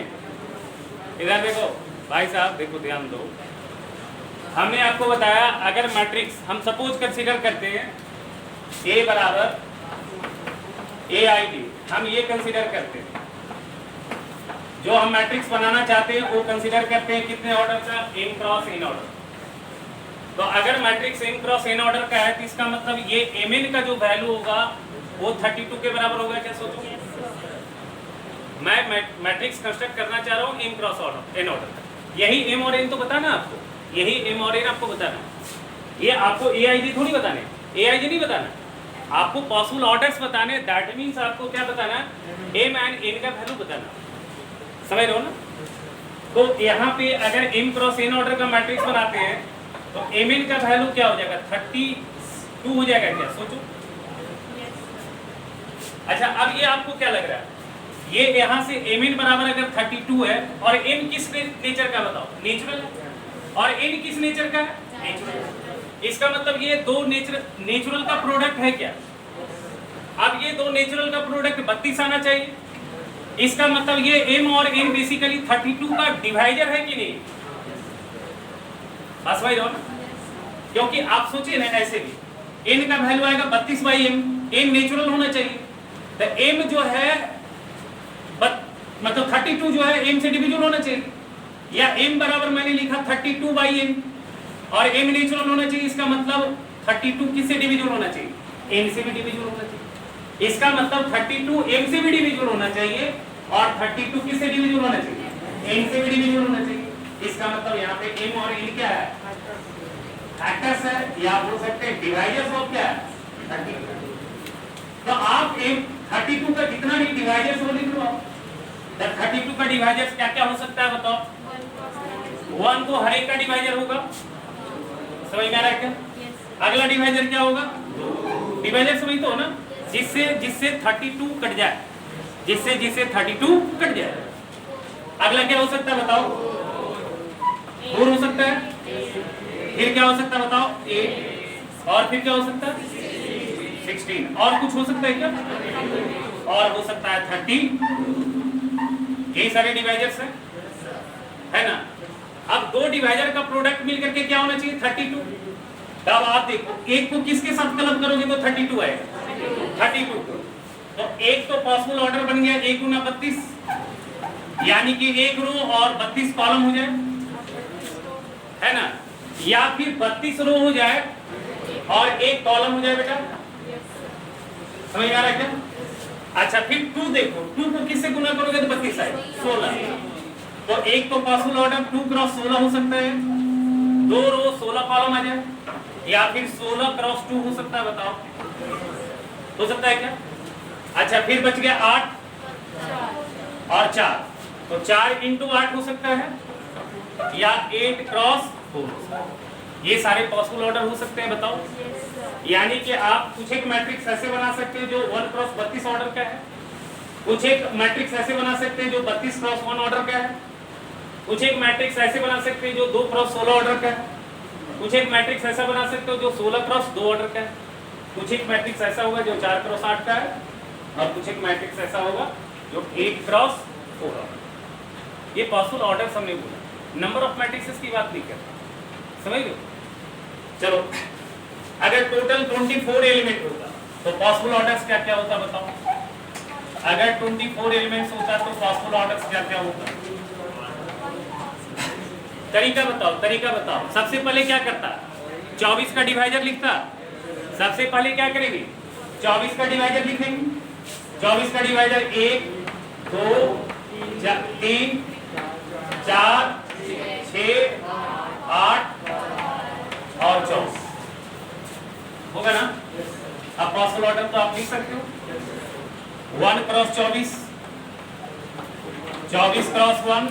इधर देखो भाई साहब, देखो ध्यान दो। हमने आपको बताया अगर मैट्रिक्स हम सपोज कंसीडर करते हैं A बराबर AID, हम ये कंसीडर करते हैं, जो हम मैट्रिक्स बनाना चाहते हैं वो कंसीडर करते हैं कितने ऑर्डर का, m क्रॉस n ऑर्डर। तो अगर matrix m cross n order का है तो इसका मतलब ये mn का जो वैल्यू होगा वो 32 के बराबर होगा। क्या सोचो, मैं मैट्रिक्स कंस्ट्रक्ट करना चाह रहा हूँ m क्रॉस n ऑर्डर, यही m और n तो बताना आपको, यही m और n आपको बताना। ये आपको AID थोड़ी बताने, AID नहीं बताना, आपको पॉसिबल ऑर्डर्स बताने। दैट मींस आपको क्या बताना, m एंड n का वैल्यू बताना। समझ रहे हो ना? तो यहाँ पे अगर m क्रॉस n ऑर्डर का मैट्रिक्स बनाते हैं तो mn का वैल्यू क्या हो जाएगा, 32 हो जाएगा। क्या सोचो। अच्छा, अब ये आपको क्या लग रहा है, ये यहाँ से mn बराबर अगर 32 है और n किस नेचर का बताओ, नेचुरल है, और n किस नेचर का है, नेचुरल। इसका मतलब ये दो नेचुरल का प्रोडक्ट है क्या। अब ये दो नेचुरल का प्रोडक्ट 32 आना चाहिए। इसका मतलब ये m और n बेसिकली 32 का डिवाइजर है कि नहीं। बस भाई ना, क्योंकि आप सोचिए ना, ऐसे भी n का वैल्यू आएगा 32/m, n नेचुरल होना चाहिए। तो m जो है मतलब 32 जो है m से डिविजिबल होना चाहिए, या m बराबर मैंने लिखा 32/m और m नेचुरल होना चाहिए। इसका मतलब 32 किससे डिविजिबल होना चाहिए, n से भी डिविजिबल होना चाहिए। इसका मतलब 32 m से भी डिविजिबल होना चाहिए और 32 किससे डिविजिबल होना चाहिए, n से भी डिविजिबल होना चाहिए। इसका मतलब यहाँ पे m और n क्या है, फैक्टर्स है, या बोल सकते हैं डिवाइजर्स ऑफ क्या है, 32। तो आप m 32 का जितना भी डिवाइजर्स हो लिख लो आप। 32 का डिवाइजर्स क्या क्या हो सकता है बताओ। 1 तो हर एक का डिवाइजर होगा, समझ में आ रहा है क्या। अगला डिवाइजर क्या होगा, डिवाइजर समझ तो हो ना, जिससे 32 कट जाए, जिससे 32 कट जाए। अगला क्या हो सकता है बताओ, 4 हो सकता है, फिर क्या हो सकता है बताओ 8, और फिर क्या हो सकता है 16, और कुछ हो सकता है क्या, और हो सकता है 30, यही सारे डिवाइजर्स हैं, है ना। अब दो डिवाइजर का प्रोडक्ट मिल करके क्या होना चाहिए 32। तब आप देखो एक को किसके साथ क्लब करोगे तो 32 आएगा, 32 को। तो एक तो पॉसिबल ऑर्डर बन गया 1 गुना 32, यानी कि 1 रो और 32 कॉलम हो जाए, है ना। या फिर 32 रो हो जाए और 1 कॉलम हो जाए बेटा, समझ आ रहा है क्या। अच्छा फिर 2 देखो, 2 को किससे गुना करोगे तो 32 आएगा, 16। तो एक तो पॉसिबल ऑर्डर 2 क्रॉस 16 हो सकता है, 2 रो 16 कॉलम आ जाए, या फिर 16 क्रॉस 2 हो सकता है, बताओ हो सकता है क्या। अच्छा फिर बच गया 8 और 4, तो 4 इंटू 8 हो सकता है, या 8 क्रॉस 4, ये सारे पॉसिबल ऑर्डर हो सकते हैं, बताओ। यानी कि आप कुछ एक मैट्रिक्स ऐसे बना सकते हैं जो 1 क्रॉस 32 ऑर्डर का है, कुछ एक मैट्रिक्स ऐसे बना सकते हैं जो 32 क्रॉस 1 ऑर्डर का है, कुछ एक मैट्रिक्स ऐसे बना सकते हैं जो 2 क्रॉस 16 ऑर्डर का है, कुछ एक मैट्रिक्स ऐसा बना सकते हो जो 16 क्रॉस 2 ऑर्डर का है, कुछ एक मैट्रिक्स ऐसा होगा जो 4 क्रॉस 8 का है, और कुछ एक मैट्रिक्स ऐसा होगा जो 8 क्रॉस 4 ऑर्डर। ये पॉसिबल ऑर्डर हमने बोला, नंबर ऑफ मैट्रिक्सेस की बात नहीं करते, समझ लो। चलो अगर टोटल 24 एलिमेंट होता तो पॉसिबल ऑर्डर्स क्या क्या होता बताओ। अगर 24 एलिमेंट्स होता तो पॉसिबल ऑर्डर्स क्या क्या होता, तरीका बताओ, तरीका बताओ। सबसे पहले क्या करता, 24 का डिवाइजर लिखता। सबसे पहले क्या करेंगे, 24 का डिवाइजर लिखेंगे। 24 का डिवाइजर 1 2 3 4 6 8 और 24 होगा ना। अब पॉसिबल ऑर्डर तो आप लिख सकते हो, 1 क्रॉस 24, 24 क्रॉस 1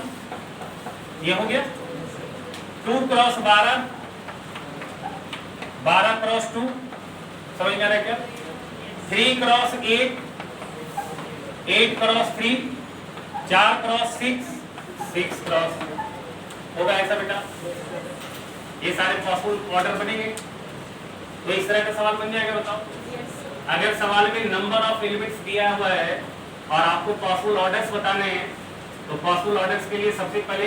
ये हो गया, 2 क्रॉस 12, 12 क्रॉस 2, समझ में आ रहा है क्या। 3 क्रॉस 8, 8 क्रॉस 3, 4 क्रॉस 6, 6 क्रॉस होगा ऐसा बेटा। ये सारे पॉसिबल ऑर्डर बनेंगे। तो इस तरह का सवाल बन जाएगा, बताओ। अगर सवाल में नंबर ऑफ एलिमेंट्स दिया हुआ है और आपको पॉसिबल ऑर्डर्स बताने हैं, तो पॉसिबल ऑर्डर्स के लिए सबसे पहले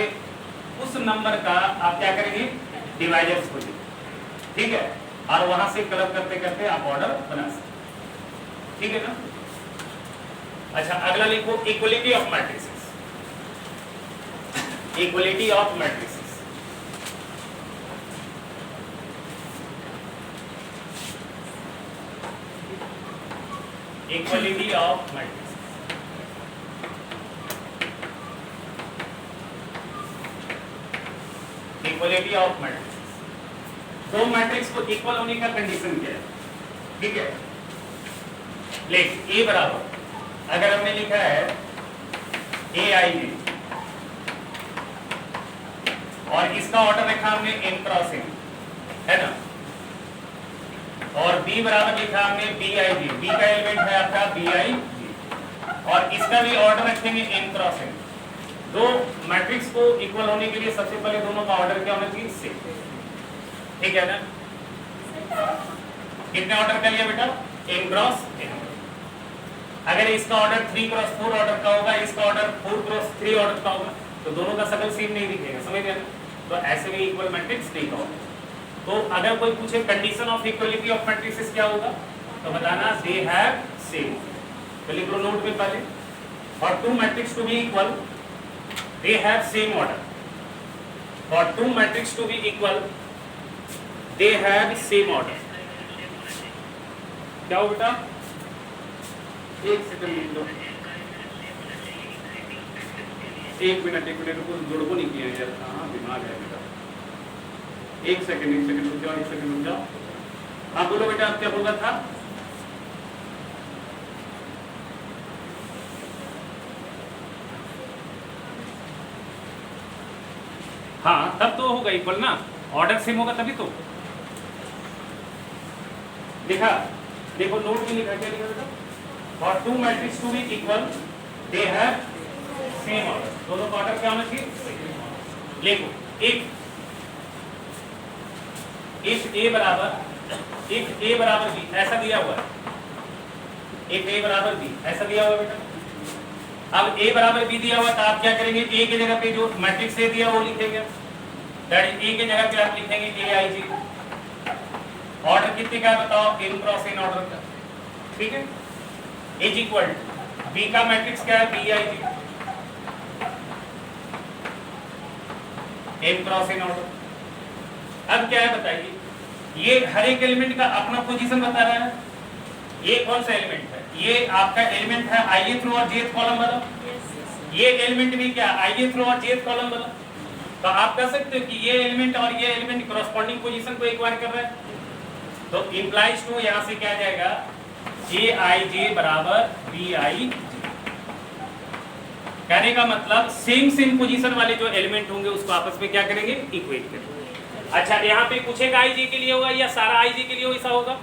उस नंबर का आप क्या करेंगे, डिवाइजर्स खोजिए, ठीक है, और वहां से क्लब करते करते आप ऑर्डर बना सकते, ठीक है ना। अच्छा अगला लिखो, equality of matrices. Equality of matrices, equality of matrices. Equality of matrices, दो मैट्रिक्स को इक्वल होने का कंडीशन क्या है, ठीक है। लेट ए बराबर, अगर हमने लिखा है ए आई में और इसका ऑर्डर रखा हमने n क्रॉस n, है ना, और b बराबर लिखा हमने बी आई जी, बी का एलिमेंट है आपका बी आई जी, और इसका भी ऑर्डर रखेंगे n क्रॉस n। दो मैट्रिक्स को इक्वल होने के लिए सबसे पहले दोनों का ऑर्डर क्या होना चाहिए, सेम, ठीक है ना। कितने ऑर्डर का लिया बेटा, n क्रॉस n। अगर इसका ऑर्डर 3 क्रॉस 4 ऑर्डर का होगा, इसका ऑर्डर 4 क्रॉस 3 ऑर्डर का होगा, तो दोनों का शकल सेम नहीं दिखेगा, समझ गए। तो ऐसे में इक्वल मैट्रिक्स नहीं होगा। तो अगर कोई पूछे condition of equality of matrices क्या होगा, तो बताना दे हैव सेम। तो लिख लो नोट में पहले, for two matrix to be equal they have same order. For two matrix to be equal they have same order. क्या हो बेटा, एक सेकंड लिख लो, एक मिनट रुको, जुड़को नहीं किया यार, हाँ दिमाग है बेटा। एक सेकंड रुक जाओ, एक सेकंड रुक जाओ। हाँ बोलो बेटा, आप क्या बोल रहा था। हाँ तब तो होगा इक्वल ना, ऑर्डर सेम होगा तभी तो। देखा, देखो नोट में लिखा, क्या लिखा बेटा, for two matrix to be equal they have same order. दोनों का ऑर्डर क्या होना चाहिए, देखो इफ ए बराबर बी ऐसा दिया हुआ है, इफ ए बराबर बी ऐसा दिया हुआ है बेटा, अब ए बराबर बी दिया हुआ तो आप क्या करेंगे, ए की जगह पे जो मैट्रिक्स ए दिया वो लिखेंगे, दैट इज ए की जगह पे आप लिखेंगे ए आई जी। ऑर्डर कितने का है बताओ, m क्रॉस n ऑर्डर का, ठीक है, इज इक्वल बी का मैट्रिक्स क्या है, B I J, m cross n order. अब क्या है बताइए, ये हर एक एलिमेंट का अपना पोजीशन बता रहा है, ये कौन सा एलिमेंट है, ये आपका एलिमेंट है ith रो और jth कॉलम वाला, ये एलिमेंट भी क्या ith रो और jth कॉलम वाला। तो आप कह सकते हो कि ये एलिमेंट और ये एलिमेंट कॉरस्पॉन्डिंग पोजीशन को एक्वायर कर रहा है, तो इंप्लाइज टू यहां से क्या जाएगा, aij बराबर bij। कहने का मतलब सेम पोजीशन वाले जो एलिमेंट होंगे उसको आपस में क्या करेंगे, इक्वेट करेंगे। अच्छा, यहाँ पे कुछ एक आई जे के लिए होगा या सारा आई जे के लिए ऐसा होगा,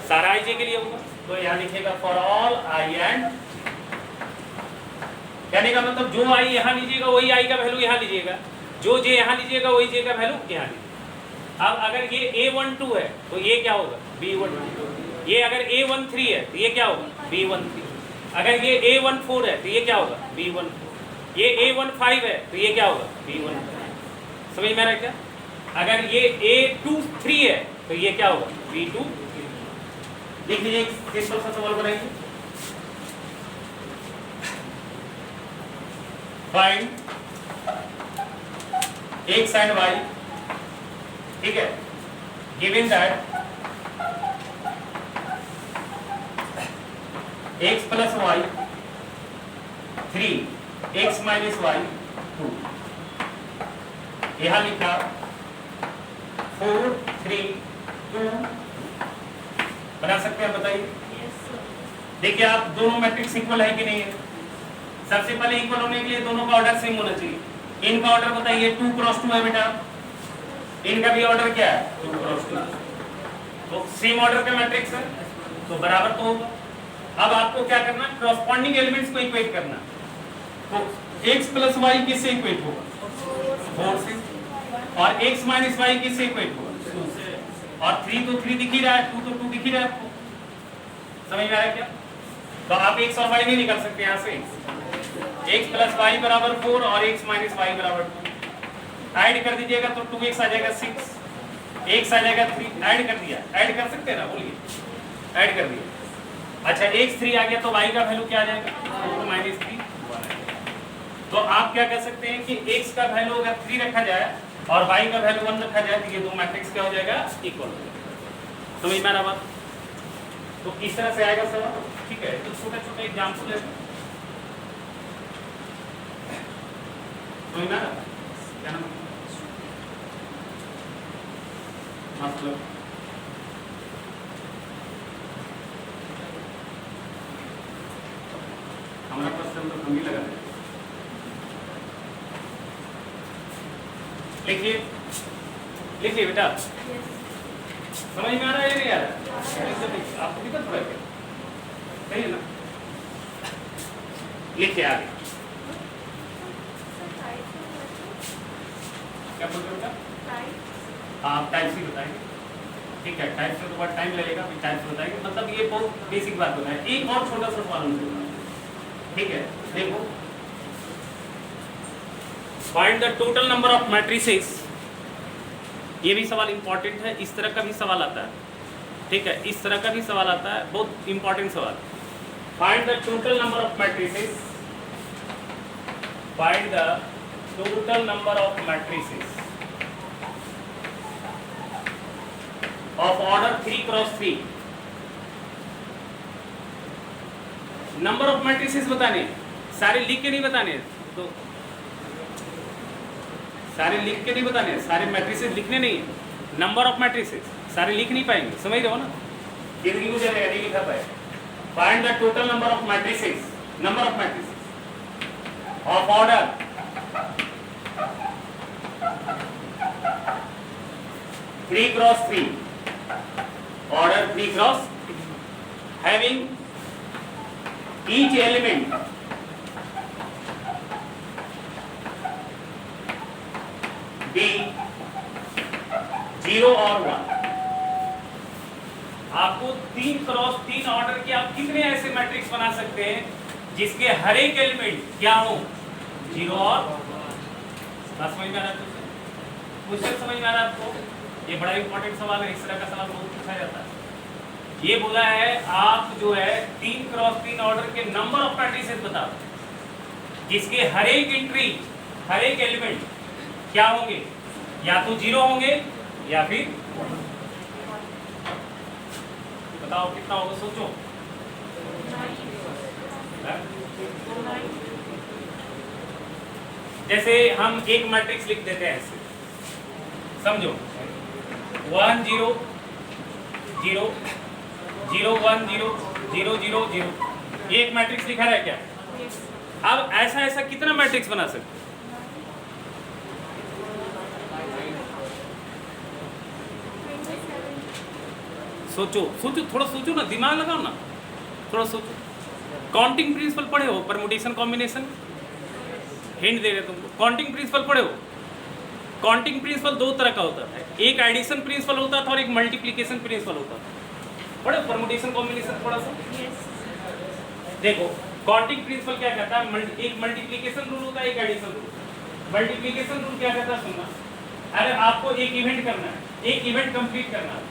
सारा आई जे के लिए होगा, तो यहाँ लिखेगा फॉर ऑल आई एंड, कहने का मतलब जो आई यहाँ लीजिएगा वही आई का वैल्यू यहाँ लीजिएगा, जो जे यहाँ लीजिएगा वही जे का वैल्यू यहाँ लीजिएगा। अब अगर ये A12 है तो ये क्या होगा, B12, ये अगर A13 है तो ये क्या होगा, B13, अगर ये A14 है तो ये क्या होगा, B14, ये A15 है तो ये क्या होगा, B15, समझ में आ रहा है क्या। अगर ये A23 है तो ये क्या होगा, B2। देख लीजिए एक सिंपल सा सवाल बनाइए, फाइंड x एंड y, ठीक है, given that x plus y 3, x minus y 2, यहां लिखा 4 3 2, बना सकते हैं, बताइए। देखिए आप दोनों मैट्रिक्स इक्वल है कि नहीं है, सबसे पहले इक्वल होने के लिए दोनों का ऑर्डर सेम होना चाहिए। इनका ऑर्डर बताइए 2 क्रॉस 2 है बेटा, इनका भी ऑर्डर क्या है 2 क्रॉस 2, तो सेम ऑर्डर का मैट्रिक्स है तो बराबर तो होगा। अब आपको क्या करना, कॉरस्पॉन्डिंग एलिमेंट्स को इक्वेट करना, तो x प्लस y किससे इक्वेट होगा, 4 से, और x माइनस y किससे इक्वेट होगा, 2 से, और 3 तो 3 दिख ही रहा है, 2 तो 2 दिख ही रहा है आपको, समझ में आ रहा है क्या। तो आप x और y नहीं निकाल सकते यहाँ से, x प्लस y बराबर 4 और x माइनस y बराबर 2, ऐड कर दीजिएगा तो 2x आ जाएगा 6, x आ जाएगा 3, ऐड कर दिया, ऐड कर सकते हैं ना, बोलिए, ऐड कर दिया। अच्छा x 3 आ गया तो y का वैल्यू क्या आ जाएगा, 4 माइनस 3 1 आ जाएगा। तो आप क्या कह सकते हैं कि x का वैल्यू अगर 3 रखा जाए और y का वैल्यू 1 रखा जाए तो ये दो मैट्रिक्स क्या हो जाएगा, इक्वल हो जाएगा। समझ में आ रहा बात, तो इस तरह से आएगा सवाल, ठीक है। तो छोटा छोटा एग्जाम्पल है, समझ में आ रहा, क्या नाम मतलब, हमारा प्रश्न तो कम ही लगा है, लिखिए लिखिए बेटा, समझ में आ रहा है या नहीं आ रहा, आपको दिक्कत हो रहा है, सही है ना, लिखिए आगे, क्या बोल रहे हो, आप टाइप्स ही बताएंगे, ठीक है, टाइप्स में तो बहुत टाइम लगेगा, फिर टाइप्स बताएंगे, मतलब ये बहुत बेसिक बात होता है। एक और छोटा सा सवाल होगा, ठीक है, देखो, find the total number of matrices, ये भी सवाल इंपॉर्टेंट है, इस तरह का भी सवाल आता है, ठीक है, इस तरह का भी सवाल आता है, बहुत इंपॉर्टेंट सवाल। Find the total number of matrices, find the total number of matrices of order 3 cross 3, number of matrices बताने, सारे लिख के नहीं बताने, तो सारे लिख के नहीं बताने, सारे मैट्रिसेस लिखने नहीं, नंबर ऑफ मैट्रिसेस सारे लिख नहीं पाएंगे, समझ रहे हो ना, कितनी हो जाएगा, नहीं लिखा पाए। Find the total number of matrices, number of matrices of order 3 cross 3, order 3 cross, having each element be 0 और 1। आपको 3 क्रॉस 3 ऑर्डर के आप कितने ऐसे मैट्रिक्स बना सकते हैं जिसके हर एक एलिमेंट क्या हो, 0 और बात समझ में आ रहा है? क्वेश्चन समझ में आ रहा है आपको? ये बड़ा इंपॉर्टेंट सवाल है, इस तरह का सवाल बहुत पूछा जाता है। ये बोला है आप जो है 3x3 ऑर्डर के नंबर ऑफ मैट्रिसेस बताओ जिसके हर एक एंट्री, हर एक एलिमेंट क्या होंगे, या तो 0 होंगे या फिर बताओ कितना होगा, सोचो। जैसे हम एक मैट्रिक्स लिख देते हैं ऐसे, समझो 1 0 0 0 1 0 0 0 0, ये एक मैट्रिक्स लिखा है क्या? अब ऐसा ऐसा कितना मैट्रिक्स बना सकते? सोचो सोचो, थोड़ा सोचो ना, दिमाग लगाओ ना, थोड़ा सोचो। काउंटिंग प्रिंसिपल पढ़े हो? परमुटेशन कॉम्बिनेशन, हिंट दे रहे तुमको। काउंटिंग प्रिंसिपल पढ़े हो? काउंटिंग प्रिंसिपल दो तरह का होता है, एक एडिशन प्रिंसिपल होता था और एक मल्टीप्लिकेशन प्रिंसिपल होता था। पढ़े परमुटेशन कॉम्बिनेशन थोड़ा सा? देखो काउंटिंग प्रिंसिपल क्या कहता है, एक मल्टीप्लिकेशन रूल होता है, एक एडिशन रूल। मल्टीप्लिकेशन रूल क्या कहता है, सुनना। अरे आपको एक इवेंट करना है, एक इवेंट कंप्लीट करना है,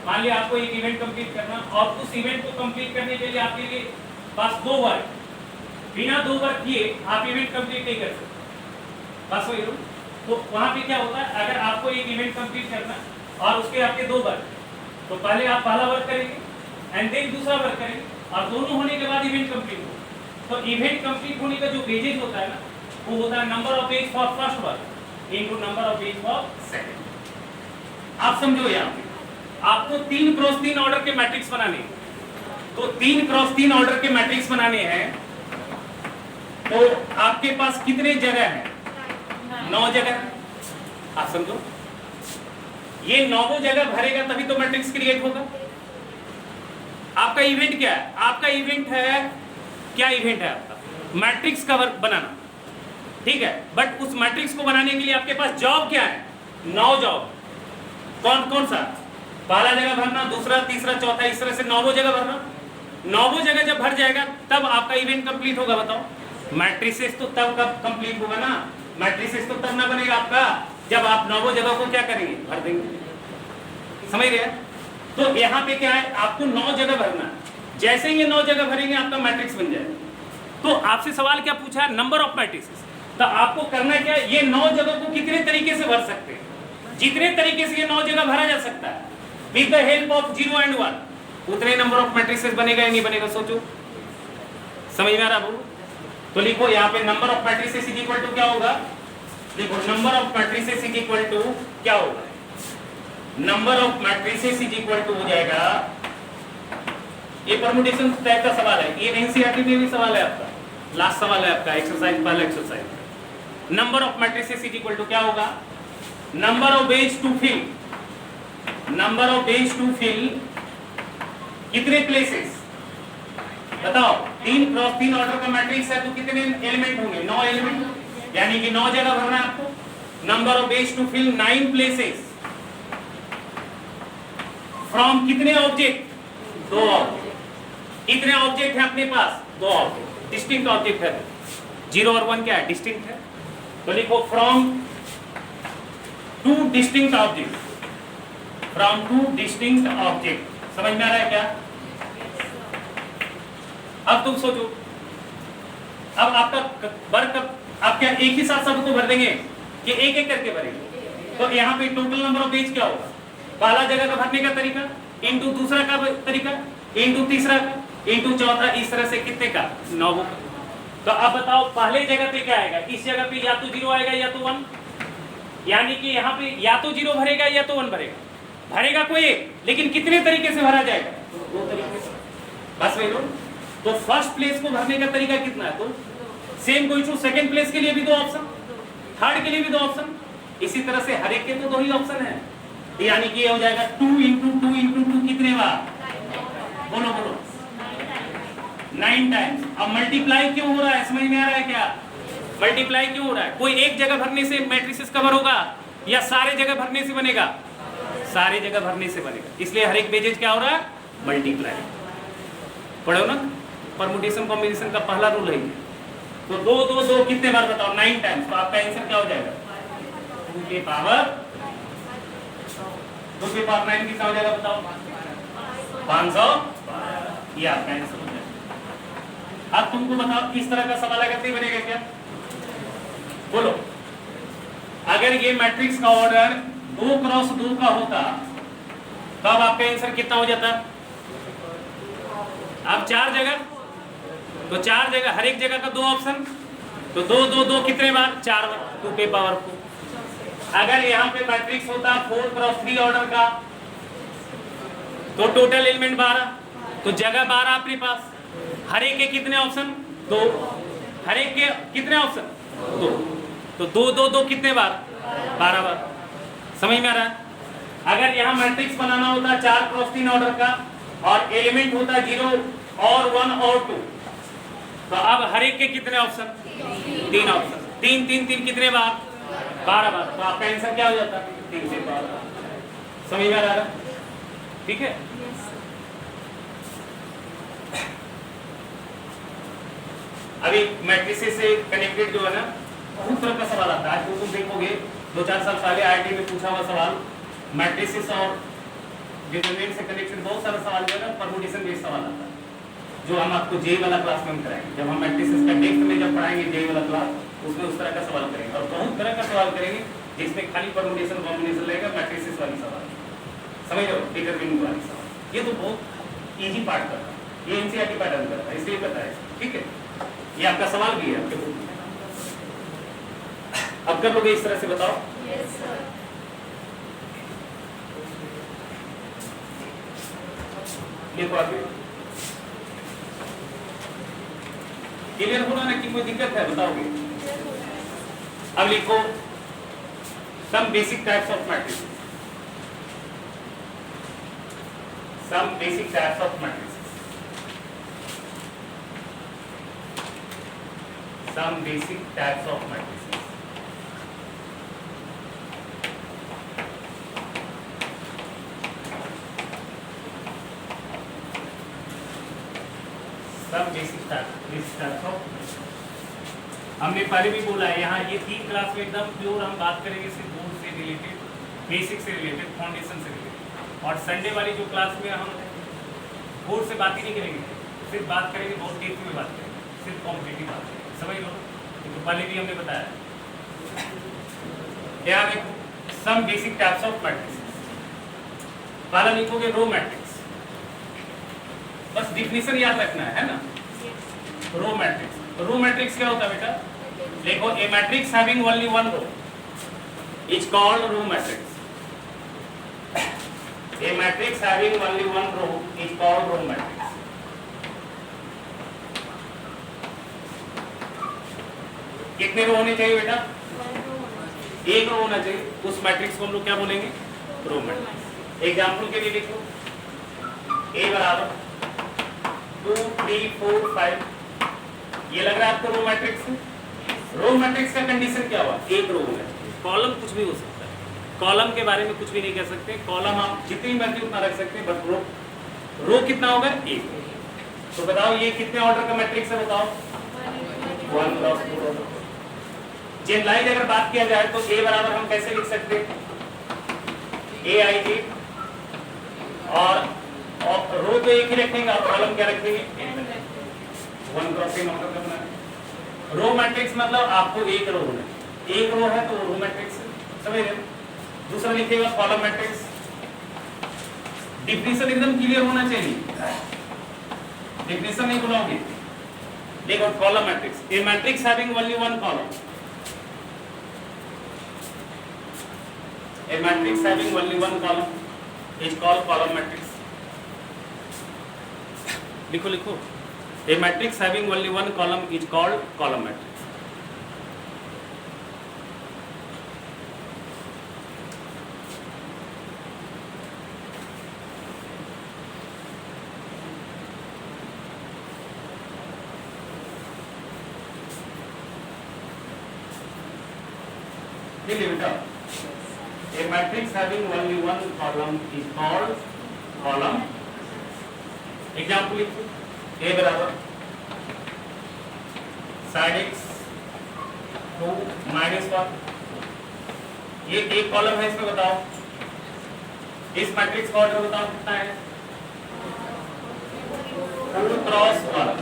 मान लिया आपको एक इवेंट कंप्लीट करना, और उस इवेंट को कंप्लीट करने के लिए आपके लिए पास 2 वर्क, बिना 2 वर्क किए आप इवेंट कंप्लीट नहीं कर सकते। बस वही रूल। तो वहां पे क्या होता है, अगर आपको एक इवेंट कंप्लीट करना और उसके आपके 2 वर्क, तो पहले आप पहला वर्क करेंगे एंड देन दूसरा वर्क करेंगे, और दोनों होने के बाद इवेंट कंप्लीट हो। तो इवेंट कंप्लीट होने का जो वेजेज होता है ना, वो होता है number of page for first work into number of page for second. आप समझो, यहाँ पे आपको 3x3 ऑर्डर के मैट्रिक्स बनाने हैं। तो 3x3 ऑर्डर के मैट्रिक्स बनाने हैं, तो आपके पास कितने जगह है? 9 जगह। आप समझो, ये 9 जगह भरेगा तभी तो मैट्रिक्स क्रिएट होगा। आपका इवेंट क्या है? आपका इवेंट है, क्या इवेंट है आपका? मैट्रिक्स का वर्क बनाना, ठीक है। बट उस मैट्रिक्स को बनाने के लिए आपके पास जॉब क्या है? 9 जॉब। कौन कौन सा? पहला जगह भरना, दूसरा, तीसरा, चौथा, इस तरह से 9 जगह भरना। 9 जगह जब भर जाएगा तब आपका इवेंट कंप्लीट होगा। बताओ, मैट्रिसेस तो तब कब कंप्लीट होगा ना, मैट्रिसेस तो तब ना बनेगा आपका जब आप 9 जगह को क्या करेंगे, भर देंगे। समझ रहे हैं? तो यहाँ पे क्या है, आपको 9 जगह भरना है। जैसे ही ये 9 जगह भरेंगे आपका मैट्रिक्स बन जाएगा। तो आपसे सवाल क्या पूछा है, नंबर ऑफ मैट्रिसेस। तो आपको करना क्या है, ये 9 जगह को कितने तरीके से भर सकते हैं? जितने तरीके से ये 9 जगह भरा जा सकता है with the help of 0 and 1, उतने नंबर ऑफ मैट्रिसेस बनेगा या नहीं बनेगा, सोचो। समझ में आ रहा है? तो लिखो यहाँ पे number of matrices is equal to क्या होगा? देखो number of matrices is equal to क्या होगा? Number of matrices is equal to हो जाएगा, ये परमुटेशन टाइप का सवाल है, ये एनसीईआरटी में भी सवाल है आपका, लास्ट सवाल है आपका, एक्सरसाइज पहला exercise. Number of matrices is equal to क्या होगा? Number of ways to fill, number of ways to fill कितने प्लेसेस बताओ। 3x3 ऑर्डर का मैट्रिक्स है तो कितने एलिमेंट होंगे? 9 एलिमेंट, यानी कि 9 जगह भरना है आपको। Number of ways to fill 9 places from कितने ऑब्जेक्ट? 2 ऑब्जेक्ट। कितने ऑब्जेक्ट है अपने पास? 2 ऑब्जेक्ट, डिस्टिंक्ट ऑब्जेक्ट है। 0 और 1 क्या है? डिस्टिंक्ट है। तो लिखो from 2 distinct object, from 2 distinct object. समझ में आ रहा है क्या? अब तुम सोचो, अब आपका वर्क आप क्या एक ही साथ सबको भर देंगे कि एक एक करके भरेंगे? तो यहाँ पे टोटल नंबर ऑफ पेज क्या होगा? पहला जगह का भरने का तरीका इनटू दूसरा का तरीका इनटू तीसरा का इनटू चौथा, इस तरह से कितने का? 9 का। तो अब बताओ पहले जगह पे क्या आएगा? इस जगह पे या तो 0 आएगा या तो 1, यानी कि यहाँ पे या तो 0 भरेगा या तो 1 भरेगा। भरेगा कोई एक, लेकिन कितने तरीके से भरा जाएगा? 2 तरीके से। बस वही लो। तो फर्स्ट प्लेस को भरने का तरीका कितना है? तो same going to second place के लिए भी 2 ऑप्शन, थर्ड के लिए भी 2 ऑप्शन, इसी तरह से हर एक के तो 2 ही ऑप्शन है। यानी कि ये हो जाएगा 2 × 2 × 2 कितने बार? बोलो बोलो, 9 टाइम्स। अब मल्टीप्लाई क्यों हो रहा है? समझ में आ रहा है क्या? मल्टीप्लाई क्यों हो रहा है? कोई एक जगह भरने से मैट्रिसेस कवर होगा या सारे जगह भरने से बनेगा? सारे जगह भरने से बनेगा, इसलिए हर एक पेजेज क्या हो रहा है? मल्टीप्लाई। पढ़ो ना, परमुटेशन कॉम्बिनेशन का पहला रूल है। तो 2 2 2 कितने बार बताओ? 9 टाइम्स। तो आपका आंसर क्या हो जाएगा? 2 के पावर 9 कितना हो जाएगा बताओ? 500। ये आपका आंसर हो जाएगा। अब तुमको बताओ इस तरह का सवाल अगर नहीं बनेगा क्या? बोलो। अगर ये मैट्रिक्स का ऑर्डर 2 क्रॉस 2 का होता तब आपका आंसर कितना हो जाता? अब 4 जगह, तो 4 जगह, हर एक जगह का 2 ऑप्शन, तो 2 2 2 कितने बार? 4 बार, 2 के पावर 4। अगर यहाँ पे मैट्रिक्स होता 4 क्रॉस 3 ऑर्डर का तो टोटल एलिमेंट 12, तो जगह 12 अपने पास, हर एक के कितने ऑप्शन? 2, हर एक के कितने ऑप्शन? 2, तो 2 2 2 कितने बार? 12 बार। समझ में आ रहा है? अगर यहाँ मैट्रिक्स बनाना होता 4 क्रॉस 3 ऑर्डर का और एलिमेंट होता 0 और 1 और 2, तो अब हर एक के कितने ऑप्शन? 3 ऑप्शन, 3 3 3 कितने बार? 12 बार। तो आपका आंसर क्या हो जाता? 3 से 12। समझ में आ रहा है? ठीक है। अभी मैट्रिसेस से कनेक्टेड जो है ना, बहुत तरह का सवाल आता है। तो तुम देखोगे 2-4 साल पहले आईआईटी में पूछा हुआ सवाल, मैट्रिसेस और डिटरमिनेंट से कनेक्टेड बहुत सारा सवाल जो है ना परमुटेशन बेस्ड सवाल आता है, जो हम आपको जेई वाला क्लास में हम कराएंगे। जब हम मैट्रिसेस का टेक्स्ट में जब पढ़ाएंगे जेई वाला क्लास, उसमें उस तरह का सवाल करेंगे और बहुत तरह का सवाल करेंगे जिसमें खाली परमुटेशन कॉम्बिनेशन रहेगा, मैट्रिसेस वाली सवाल, समझ लो, डिटरमिनेंट वाली सवाल। ये तो बहुत इजी पार्ट का है, ये एनसीईआरटी पैटर्न का है, इसलिए पता है। ठीक है, ये आपका सवाल भी है आपके बुक में। अब कर लोगे इस तरह से? बताओ। Yes sir. लिखो आगे। क्लियर होना ना कि कोई दिक्कत है? बताओगे। अब लिखो some basic types of matrices. Some basic types of matrices. Some basic types of matrices. Some basic types of हमने पहले भी बोला है, यहाँ ये 3 क्लास में एकदम प्योर हम बात करेंगे सिर्फ बोर्ड से रिलेटेड, बेसिक से रिलेटेड, फाउंडेशन से रिलेटेड। और संडे वाली जो क्लास में हम बोर्ड से बात ही नहीं करेंगे, सिर्फ बात करेंगे बहुत डेप्थ में बात करेंगे, सिर्फ कॉम्पिटिटिव बात करेंगे। समझ लो, तो पहले भी हमने बताया। यहाँ देखो some basic types of matrices. पहला लिखोगे रो मैट्रिक्स, बस डिफिनेशन याद रखना है ना। रो मैट्रिक्स, रो मैट्रिक्स क्या होता है बेटा? देखो a matrix having only one row is called row matrix. A matrix having only one row is called row matrix. कितने रो होने चाहिए बेटा? 1 रो होना चाहिए। उस मैट्रिक्स को हम लोग क्या बोलेंगे? Row matrix. एग्जाम्पल के लिए लिखो A बराबर 2 3 4 5। ये लग रहा है आपको रो मैट्रिक्स? रो मैट्रिक्स का कंडीशन क्या हुआ? 1 रो होना चाहिए। कॉलम कुछ भी हो सकता है, कॉलम के बारे में कुछ भी नहीं कह सकते, कॉलम आप जितनी मर्जी उतना रख सकते हैं, बट रो कितना होगा? 1। तो बताओ ये कितने ऑर्डर का मैट्रिक्स है? बताओ। 1 क्रॉस 2। जनरलाइज अगर बात किया जाए तो A बराबर हम कैसे लिख सकते हैं? AIJ और रो तो एक ही रखेंगे, आप कॉलम क्या रखेंगे? 1 क्रॉस 3 ऑर्डर का बनाना। रो मैट्रिक्स मतलब आपको 1 रो होना है, 1 रो है तो रो मैट्रिक्स है, समझ रहे? दूसरा लिखिएगा कॉलम मैट्रिक्स। डिफिनेशन एकदम क्लियर होना चाहिए, डिफिनेशन नहीं बुलाओगे। देखो column matrix, a matrix having only one column, a matrix having only one column is called column matrix. लिखो लिखो, a matrix having only one column is called column matrix. ठीक है बेटा, a matrix having only one column is called column. Example लिखो A बराबर side x 2 -1, ये एक column है, इसमें बताओ इस मैट्रिक्स का ऑर्डर बताओ कितना है? 4 क्रॉस 1।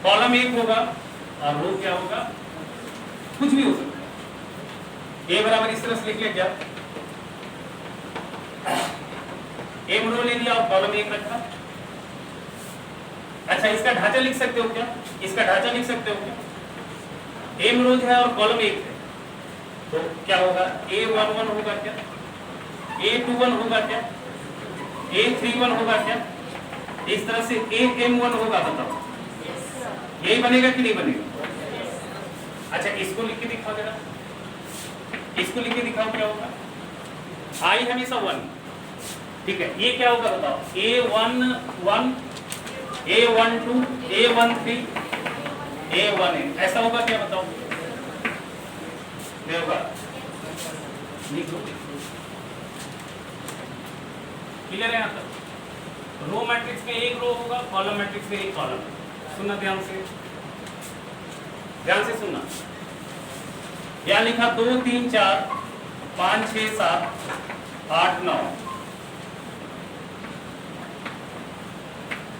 कॉलम एक होगा और रो क्या होगा? कुछ भी हो सकता है। ए बराबर इस तरह से लिख ले क्या? एम रो ले लिया और कॉलम एक रखा। अच्छा, इसका ढांचा लिख सकते हो क्या? इसका ढांचा लिख सकते हो क्या? एम रोज है और कॉलम एक है, तो क्या होगा? A11 होगा क्या? A21 होगा क्या? A31 होगा क्या? इस तरह से AM1 होगा, बताओ यही बनेगा कि नहीं बनेगा? अच्छा, इसको लिख के दिखाओ जरा, इसको लिख के दिखाओ क्या होगा? I हमेशा 1, ठीक है। ये क्या होगा बताओ? A11, A12, A13, A1, ऐसा होगा क्या बताओ? क्या होगा? लिख लो। क्लियर है यहाँ तक? रो मैट्रिक्स में एक रो होगा, कॉलम मैट्रिक्स में एक कॉलम। सुनना ध्यान से, ध्यान से सुनना। यहाँ लिखा 2 3 4 5 6 7 8 9,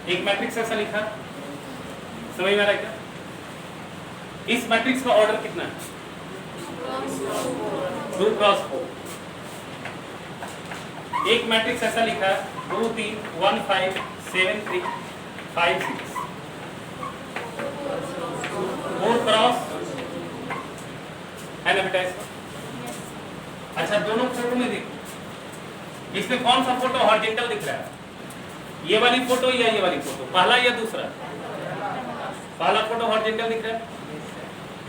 एक मैट्रिक्स ऐसा लिखा, समझ में आ रहा है क्या? इस मैट्रिक्स का ऑर्डर कितना है? 2 क्रॉस 4। एक मैट्रिक्स ऐसा लिखा है 2 3 1 5 7 3 5 6, 4 क्रॉस है ना बेटा इसका? अच्छा, दोनों फोटो में देखो, इसमें कौन सा फोटो हॉरिजॉन्टल दिख रहा है? ये वाली फोटो या ये वाली फोटो? पहला या दूसरा? पहला फोटो हॉरिजॉन्टल दिख रहा है,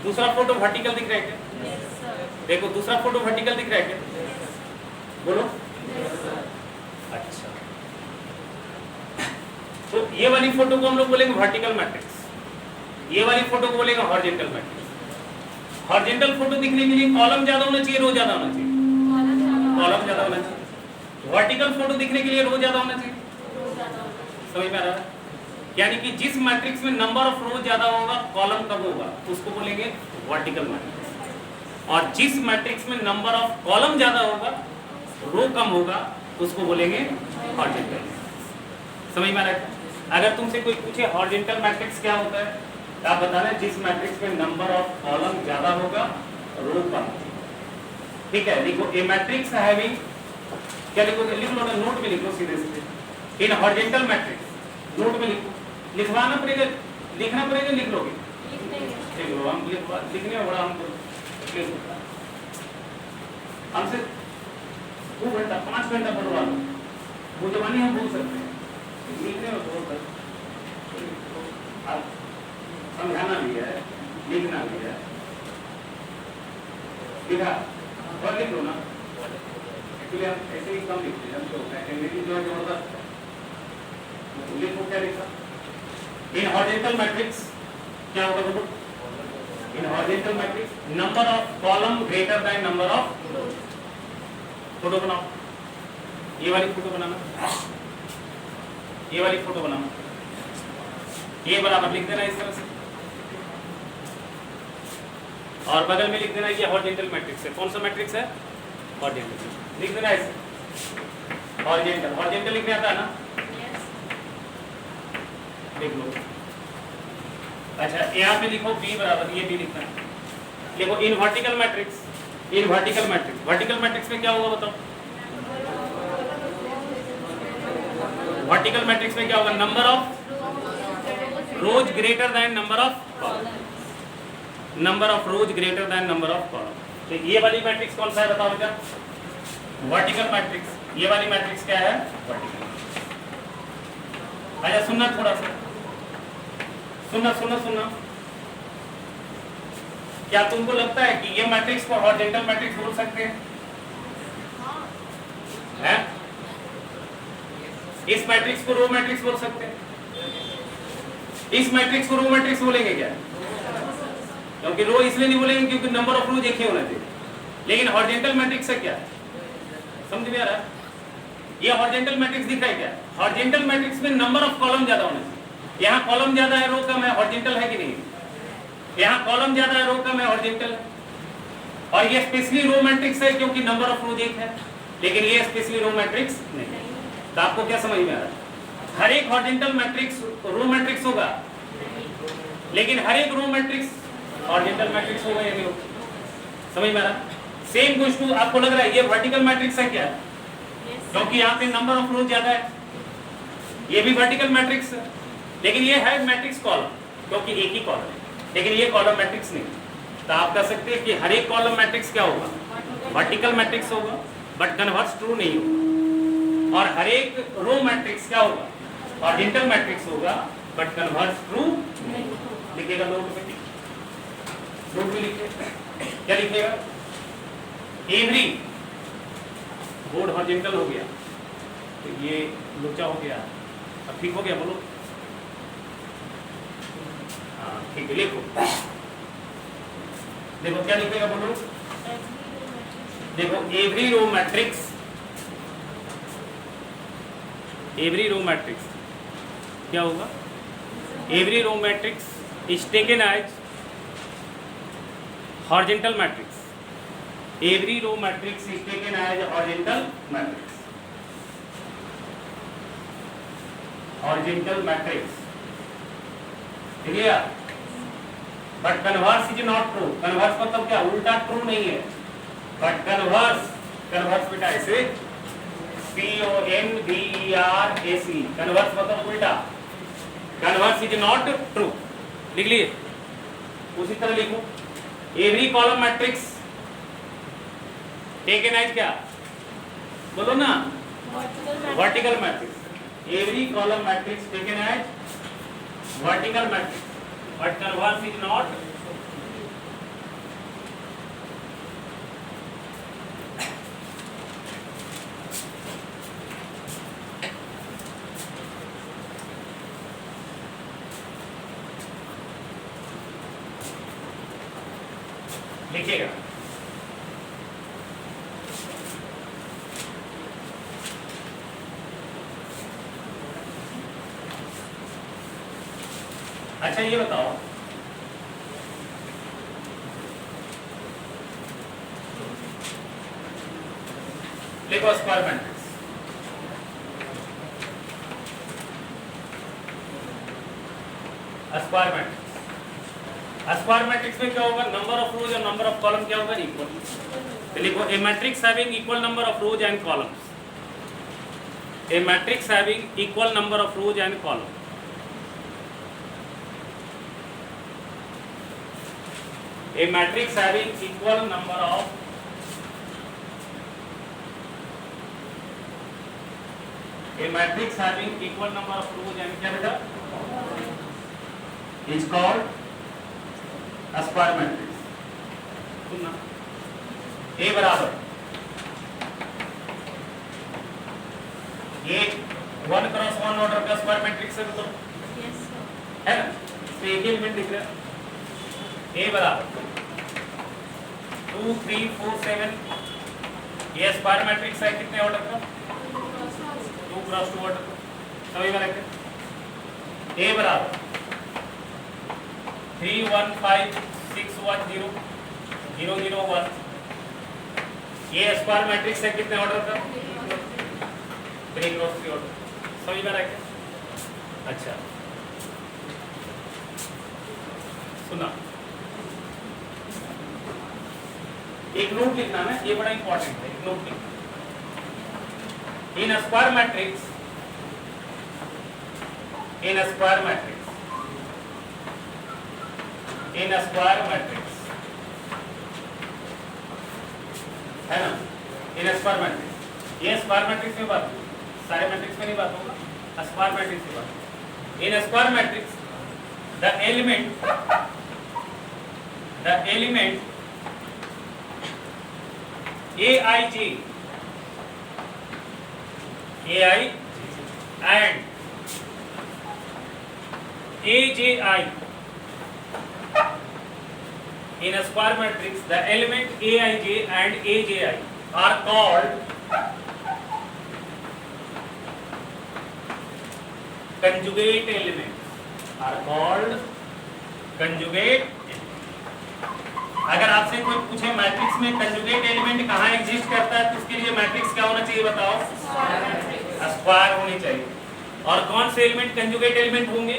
दूसरा फोटो वर्टिकल दिख रहा है क्या? देखो, दूसरा फोटो वर्टिकल दिख रहा है क्या? बोलो। अच्छा, तो ये वाली फोटो को हम लोग बोलेंगे वर्टिकल मैट्रिक्स, ये वाली फोटो को बोलेंगे हॉरिजॉन्टल मैट्रिक्स। हॉरिजॉन्टल फोटो दिखने के लिए कॉलम ज्यादा होना चाहिए, रो ज्यादा होना चाहिए? कॉलम ज्यादा होना चाहिए। वर्टिकल फोटो दिखने के लिए रो ज्यादा होना चाहिए? समझ में आ रहा है? यानी कि जिस मैट्रिक्स में नंबर ऑफ रो ज्यादा होगा, कॉलम कम होगा, उसको बोलेंगे वर्टिकल मैट्रिक्स। और जिस मैट्रिक्स में नंबर ऑफ कॉलम ज्यादा होगा, रो कम होगा, उसको बोलेंगे हॉरिजॉन्टल। समझ में आ रहा है? अगर तुमसे कोई पूछे हॉरिजॉन्टल मैट्रिक्स क्या होता है, तो आप बताना जिस मैट्रिक्स में नंबर ऑफ कॉलम ज्यादा होगा, रो कम। ठीक है, लिखो ए मैट्रिक्स हैविंग, क्या लिखोगे? लिख लो ना, नोट में लिखो सीधे सीधे। इन हॉरिजॉन्टल मैट्रिक्स नोट में लिखो, लिखवाना पड़ेगा, लिखना पड़ेगा, लिख लोगे? लिख लो। हम लिखने में बड़ा हमको हमसे 2 घंटा 5 घंटा पढ़वा लो, वो जवानी हम बोल सकते हैं, लिखने में बहुत समझाना भी है, लिखना भी है। लिखा और लिख लो ना, एक्चुअली हम ऐसे ही कम लिखते हैं, जो अंग्रेजी जो है जबरदस्त है। लिखो क्या लिखा? इन हॉरिजॉन्टल मैट्रिक्स क्या होगा बोलो? In horizontal matrix number of column greater than number of. Photo बनाओ, ये वाली फोटो बनाना, ये वाली फोटो बनाना, ये बराबर लिख देना इस तरह से, और बगल में लिख देना ये हॉरिजॉन्टल मैट्रिक्स है। कौन सा मैट्रिक्स है? हॉरिजॉन्टल। लिख देना ऐसे, हॉरिजॉन्टल। हॉरिजॉन्टल लिखने आता है ना? लिख लो। अच्छा, यहाँ पे लिखो B बराबर, ये B लिखना है। लिखो in vertical matrix, in vertical matrix. Vertical matrix में क्या होगा बताओ? वर्टिकल मैट्रिक्स में क्या होगा? Number of rose greater than number of column, number of rose greater than number of column. तो ये वाली मैट्रिक्स कौन सा है बताओ बेटा? Vertical matrix. ये वाली मैट्रिक्स क्या है? वर्टिकल। अच्छा, सुनना थोड़ा सा, सुनना सुनना सुनना। क्या तुमको लगता है कि ये मैट्रिक्स को हॉरिजॉन्टल मैट्रिक्स बोल सकते हैं? हैं? इस मैट्रिक्स को रो मैट्रिक्स बोल सकते हैं? इस मैट्रिक्स को रो मैट्रिक्स बोलेंगे क्या? क्योंकि रो इसलिए नहीं बोलेंगे क्योंकि नंबर ऑफ रोज एक ही होना चाहिए। लेकिन हॉरिजॉन्टल मैट्रिक्स से क्या समझ में आ रहा है? ये हॉरिजॉन्टल मैट्रिक्स दिख रहा है क्या? हॉरिजॉन्टल मैट्रिक्स में नंबर ऑफ कॉलम ज्यादा होना चाहिए। यहाँ कॉलम ज्यादा है, रो कम है, हॉरिजॉन्टल है कि नहीं? यहाँ कॉलम ज्यादा है, रो कम है, हॉरिजॉन्टल है। और ये स्पेशली रो मैट्रिक्स है क्योंकि नंबर ऑफ रोज एक है, लेकिन ये स्पेशली रो मैट्रिक्स नहीं है। तो आपको क्या समझ में आ रहा है? हर एक हॉरिजॉन्टल मैट्रिक्स रो मैट्रिक्स होगा, लेकिन हर एक रो मैट्रिक्स हॉरिजॉन्टल मैट्रिक्स होगा या नहीं होगा? समझ में आ रहा? सेम गोज़ टू, आपको लग रहा है ये वर्टिकल मैट्रिक्स है क्या? क्योंकि यहाँ पे नंबर ऑफ रोज ज्यादा है। ये भी वर्टिकल मैट्रिक्स है, लेकिन ये है मैट्रिक्स कॉलम क्योंकि एक ही कॉलम है, लेकिन ये कॉलम मैट्रिक्स नहीं। तो आप कह सकते हैं कि हर एक कॉलम मैट्रिक्स क्या होगा? वर्टिकल मैट्रिक्स होगा, बट कन्वर्स ट्रू नहीं होगा। और हर एक रो मैट्रिक्स क्या होगा? हॉरिजॉन्टल मैट्रिक्स होगा, बट कन्वर्स ट्रू लिखेगा। नोट में लिखिए, क्या लिखिएगा? एवरी बोर्ड हॉरिजॉन्टल हो गया, तो ये लोचा हो गया। अब ठीक हो गया, बोलो। हाँ ठीक है, लिखो। देखो क्या लिखेगा, बोलो। देखो every row matrix, every row matrix क्या होगा? Every row matrix is taken as horizontal matrix. Every row matrix is taken as horizontal matrix. Horizontal matrix, ठीक है? But converse is not true. Converse मतलब क्या? उल्टा ट्रू नहीं है, but converse, converse बेटा ऐसे CONVERAC, कन्वर्स मतलब उल्टा। कन्वर्स इज नॉट ट्रू, लिख लिए। उसी तरह लिखो, every column matrix taken as क्या? बोलो ना, vertical matrix. Every column matrix taken as vertical matrix, but converse is not लिखिएगा। अच्छा ये बताओ, देखो square matrix, square matrix, square matrix में क्या होगा? नंबर ऑफ रोज और नंबर ऑफ कॉलम क्या होगा? इक्वल। तो लिखो a matrix having equal number of rows and columns. A matrix having equal number of rows and column. A matrix having equal number of rows and क्या बेटा? is called a square matrix। सुनना, A बराबर ये 1 cross 1 order का square matrix है, तो है ना? इसमें एक एलिमेंट दिख रहा है। A बराबर 2 3 4 7, ये स्क्वायर मैट्रिक्स है कितने ऑर्डर का? 2 क्रॉस 2 ऑर्डर का। सभी में रखें। A बराबर 3 1 5 6 1 0 0 0 1, ये स्क्वायर मैट्रिक्स है कितने ऑर्डर का? 3 क्रॉस 3 ऑर्डर। सभी में रखें। अच्छा सुना, एक नोट लिखना ना, ये बड़ा इंपॉर्टेंट है। एक नोट लिखना, in square matrix, in square matrix, in square matrix है ना? इन स्क्वायर मैट्रिक्स, ये स्क्वायर मैट्रिक्स में बात, सारे मैट्रिक्स में नहीं बात होगा, स्क्वायर मैट्रिक्स में बात। In square matrix the element AIJ and AJI, in a square matrix the element AIJ and AJI are called conjugate elements, are called conjugate elements। अगर आपसे कोई पूछे मैट्रिक्स में कंजुगेट एलिमेंट कहाँ एग्जिस्ट करता है तो उसके लिए मैट्रिक्स क्या होना चाहिए बताओ? स्क्वायर होनी चाहिए। और कौन से एलिमेंट कंजुगेट एलिमेंट होंगे?